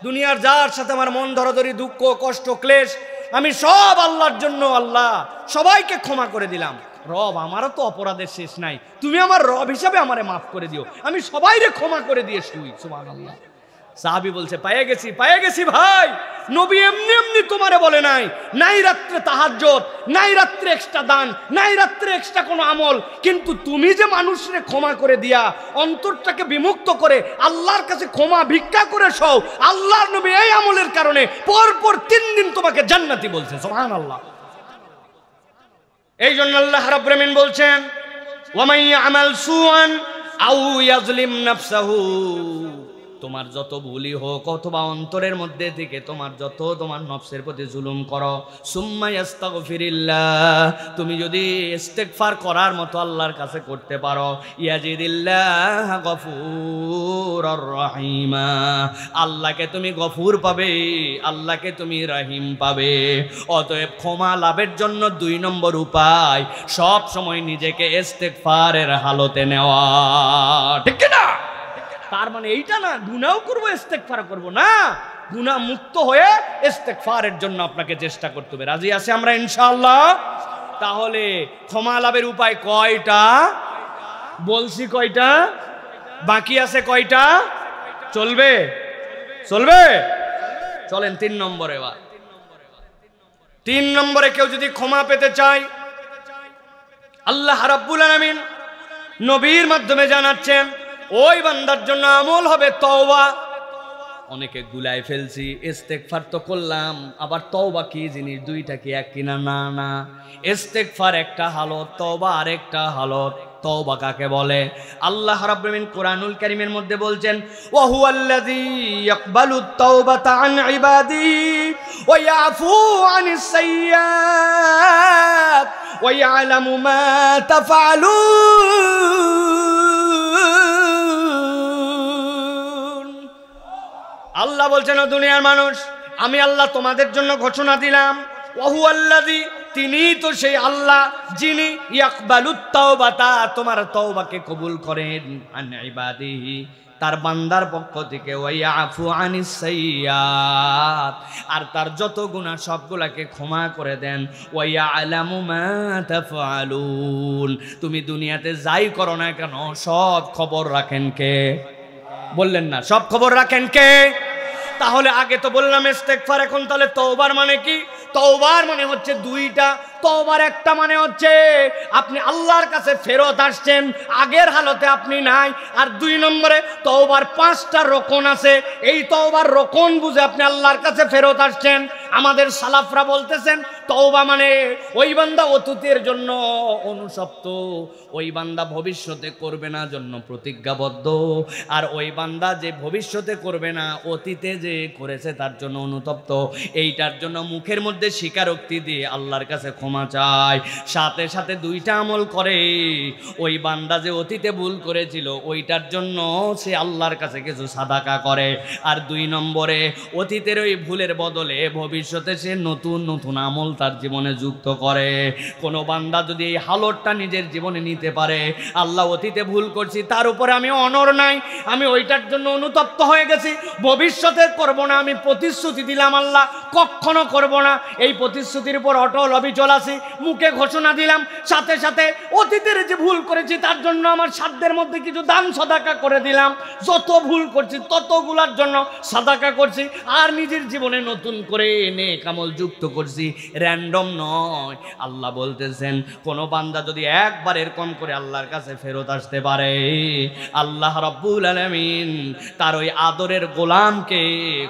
দুনিয়ার যার সাথে আমার মন ধরাধরি, দুঃখ, কষ্ট, ক্লেশ, আমি সব আল্লাহর জন্য, আল্লাহ সবাইকে ক্ষমা করে দিলাম। রব আমারও তো অপরাধের শেষ নাই, তুমি আমার রব হিসাবে আমারে মাফ করে দিও, আমি সবাইরে ক্ষমা করে দিয়ে শুই। সুবহানাল্লাহ। সাহাবী বলছে, পায়ে গেছি ভাই, নবী এমনি এমনি তোমারে বলে নাই, নাই রাত্রে তাহাজ্জুদ, নাই রাত্রে এক্সট্রা দান, নাই রাত্রে এক্সট্রা কোনো আমল, কিন্তু তুমি যে মানুষরে ক্ষমা করে দিয়া অন্তরটাকে বিমুক্ত করে আল্লাহর কাছে ক্ষমা ভিক্ষা করে সও, আল্লাহর নবী এই আমলের কারণে পরপর 3 দিন তোমাকে জান্নাতি বলছে। সুবহানাল্লাহ। এই জন্য আল্লাহ রাব্বুল আমিন বলছেন, ওয়া মান ইয়ামাল সুআন আও ইয়াজলিম নাফসাহু, তোমার যত ভুলই হোক অথবা অন্তরের মধ্যে থেকে তোমার নফসের প্রতি জুলুম করো, সুম্মা ইস্তাগফিরিল্লাহ, তুমি যদি ইস্তেগফার করার মতো আল্লাহর কাছে করতে পারো, ইয়াজিদিল্লাহ গফুরুর রহিমা, আল্লাহকে তুমি গফুর পাবে, আল্লাহকে তুমি রহিম পাবে। অতএব ক্ষমা লাভের জন্য 2 নম্বর উপায়, সব সময় নিজেকে ইস্তেগফারের হালতে নেওয়া। ঠিক না? তার মানে এইটা না গুনাহ করব ইস্তেগফার করব না, গুনাহ মুক্ত হয়ে ইস্তেগফারের জন্য আপনাকে চেষ্টা করতে হবে। রাজি আছে আমরা ইনশাআল্লাহ? তাহলে ক্ষমা লাভের উপায় কয়টা বলছি? কয়টা বাকি আছে? কয়টা চলবে? চলেন 3 নম্বরে। 3 নম্বরে কেউ যদি ক্ষমা পেতে চায়, আল্লাহ রাব্বুল আলামিন নবীর মাধ্যমে জানাচ্ছেন, ওই বান্দার জন্য আমল হবে তওবা। অনেকে গুলাই ফেলছি, ইস্তেগফার তো করলাম, আবার তওবা কি জিনিস? দুইটা কি এক কিনা? না না, ইস্তেগফার একটা হালত, তওবা আরেকটা হালত। তওবা কাকে বলে? আল্লাহ রাব্বুল আমিন কোরআনুল কারীমের মধ্যে বলছেন, ওয়া হুয়াল্লাযী ইয়াকবালুত তাওবাতা আন ইবাদিহি ওয়া ইয়াফু আনিস সাইয়্যাত ওয়া ইয়ালামু মা তাফআলুন। আল্লাহ বলছেন, ও দুনিয়ার মানুষ, আমি আল্লাহ তোমাদের জন্য ঘোষণা দিলাম, ওয়া হুয়াল্লাযী, তিনি তো সেই আল্লাহ যিনি ইয়াকবালুত তাওবাতা, তোমার তওবাকে কবুল করেন, আন ইবাদিহি, তার বান্দার পক্ষ থেকে ওয়াইয়াফু আনিস সাইয়্যাত, আর তার যত গুনাহ সবগুলাকে ক্ষমা করে দেন। ওয়াইয়ালামু মা তাফআলুন, তুমি দুনিয়াতে যাই করো না কেন সব খবর রাখেন কে? বললেন না সব খবর রাখেন কে? তাহলে আগে তো বললাম ইস্তেগফার, এখন তাহলে তওবার মানে কি? তওবার মানে হচ্ছে দুইটা। তওবার একটা মানে হচ্ছে আপনি আল্লাহর কাছে ফেরত আসছেন, আগের হালতে আপনি নাই। আর দুই নম্বরে তওবার 5টা রকন আছে, এই তওবার রকন বুঝে আপনি আল্লাহর কাছে ফেরত আসছেন। আমাদের সালাফরা বলতেছেন তওবা মানে ওই বান্দা অতীতের জন্য অনুশপ্ত, ওই বান্দা ভবিষ্যতে করবে না জন্য প্রতিজ্ঞাবদ্ধ, আর ওই বান্দা যে ভবিষ্যতে করবে না অতীতে যে করেছে তার জন্য অনুতপ্ত। এইটার জন্য মুখের মধ্যে স্বীকারোক্তি দিয়ে আল্লাহর কাছে ক্ষমা চায়, সাথে সাথে দুইটা আমল করে। ওই বান্দা যে অতীতে ভুল করেছিল ওইটার জন্য সে আল্লাহর কাছে কিছু সাদাকা করে, আর 2 নম্বরে অতীতের ওই ভুলের বদলে ভবিষ্যতে সে নতুন নতুন আমল তার জীবনে যুক্ত করে। কোনো বান্দা যদি এই হালতটা নিজের জীবনে নিতে পারে, আল্লাহ অতীতে ভুল করছি তার উপরে আমি অনড় নাই, আমি ওইটার জন্য অনুতপ্ত হয়ে গেছি, ভবিষ্যতে করব না, আমি প্রতিশ্রুতি দিলাম আল্লাহ কখনো করব না, এই প্রতিশ্রুতির উপর অটল অবিচল আছি, মুখে ঘোষণা দিলাম, সাথে সাথে অতীতের যে ভুল করেছি তার জন্য আমার সাধ্যের মধ্যে কিছু দান সাদাকা করে দিলাম, যত ভুল করছি ততগুলার জন্য সাদাকা করছি, আর নিজের জীবনে নতুন করে নেক আমল যুক্ত করছি, র্যান্ডম নয়। আল্লাহ বলতেছেন কোন বান্দা যদি একবার এরকম করে আল্লাহর কাছে ফেরত আসতে পারে, আল্লাহ রাব্বুল আলামিন তার ওই আদরের গোলামকে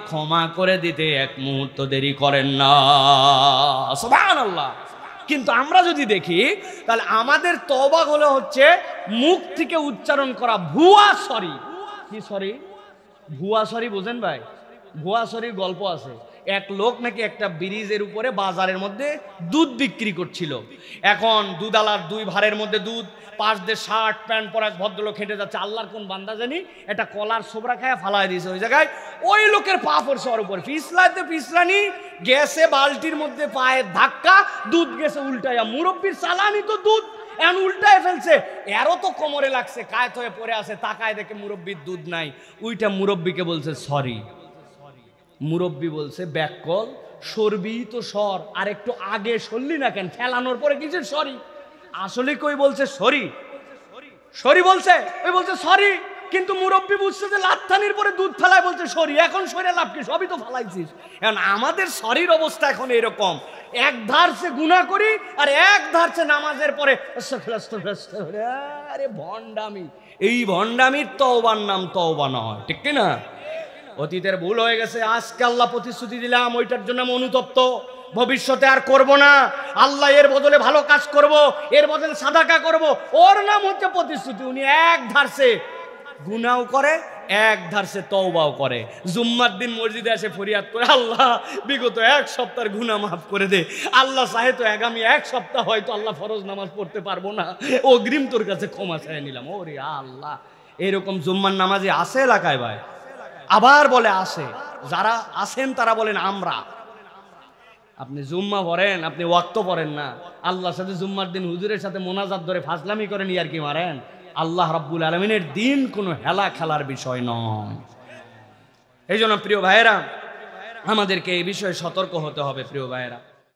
ক্ষমা করে দিতে এক মুহূর্ত দেরি করেন না। সুবহানাল্লাহ। কিন্তু আমরা যদি দেখি তাহলে আমাদের তওবা হলো হচ্ছে মুখ থেকে উচ্চারণ করা ভুয়া সরি। কি সরি? ভুয়া সরি বোঝেন ভাই? ভুয়া সরির গল্প আছে। এক লোক নাকি একটা ব্রিজের উপরে বাজারের মধ্যে দুধ বিক্রি করছিল। এখন দুধালার 2 ভারের মধ্যে দুধ, পাশ দিয়ে শার্ট প্যান্ট পরা এক ভদ্রলোক হেঁটে যাচ্ছে, আল্লাহর কোন বান্দা জানি একটা কলার সোবরা খায় ফালাই দিয়েছে ওই জায়গায়, ওই লোকের পা পড়ছে ওর উপর, পিছলাতে পিছলানি গেছে বালতির মধ্যে পায়ের ধাক্কা, দুধ গেছে উল্টাইয়া, মুরব্বির চালানি তো দুধ এখন উল্টায় ফেলছে, এরও তো কোমরে লাগছে, কায়েত হয়ে পড়ে আছে, তাকায় দেখে মুরব্বির দুধ নাই, ওইটা মুরব্বিকে বলছে সরি। মুরব্বি বলছে ব্যাককল সরবি তো সর, আর একটু আগে সরলি না কেন, ফেলানোর পরে কিছু সরি। আসলে কই বলছে সরি, সরি বলছে, ওই বলছে সরি, কিন্তু মুরব্বি বুঝছে যে লাত্থানির পরে দুধ ফেলায় বলছে সরি, এখন সরে লাভ কি, সবই তো ফেলাইছিস। এখন আমাদের সরির অবস্থা এখন এরকম, এক ধার সে গুনাহ করি আর এক ধার সে নামাজের পরে আরে ভণ্ডামি। এই ভণ্ডামির তওবার নাম তওবা নয়, ঠিক কি না? অতীতের ভুল হয়ে গেছে, আজকে আল্লাহ প্রতিশ্রুতি দিলাম ওইটার জন্য আমি অনুতপ্ত, ভবিষ্যতে আর করব না, আল্লাহ এর বদলে ভালো কাজ করব, এর বদলে সাদাকা করব, ওর নাম হচ্ছে প্রতিশ্রুতি। উনি এক ধারসে গুনাও করে, এক ধারসে তওবাও করে। জুম্মার দিন মসজিদে এসে ফরিয়াদ করে, আল্লাহ বিগত 1 সপ্তাহের গুনাহ মাফ করে দে, আল্লাহ চাহে তো আগামী 1 সপ্তাহ হয়তো আল্লাহ ফরজ নামাজ পড়তে পারবো না, অগ্রিম তোর কাছে ক্ষমা চাই নিলাম। ওরে আল্লাহ, এরকম জুম্মার নামাজি আছে এলাকায় ভাই? আবার বলে আসে, যারা আসেন তারা বলেন আমরা। আপনি জুম্মা পড়েন, আপনি ওয়াক্ত পড়েন না, আল্লাহর সাথে জুম্মার দিন হুজুরের সাথে মোনাজাত ধরে ফাজলামি করেন, ইয়ার কি মারেন। আল্লাহ রাব্বুল আলামিনের দিন কোনো হেলা খেলার বিষয় নয়। এই জন্য প্রিয় ভাইয়েরা, আমাদেরকে এই বিষয়ে সতর্ক হতে হবে প্রিয় ভাইয়েরা।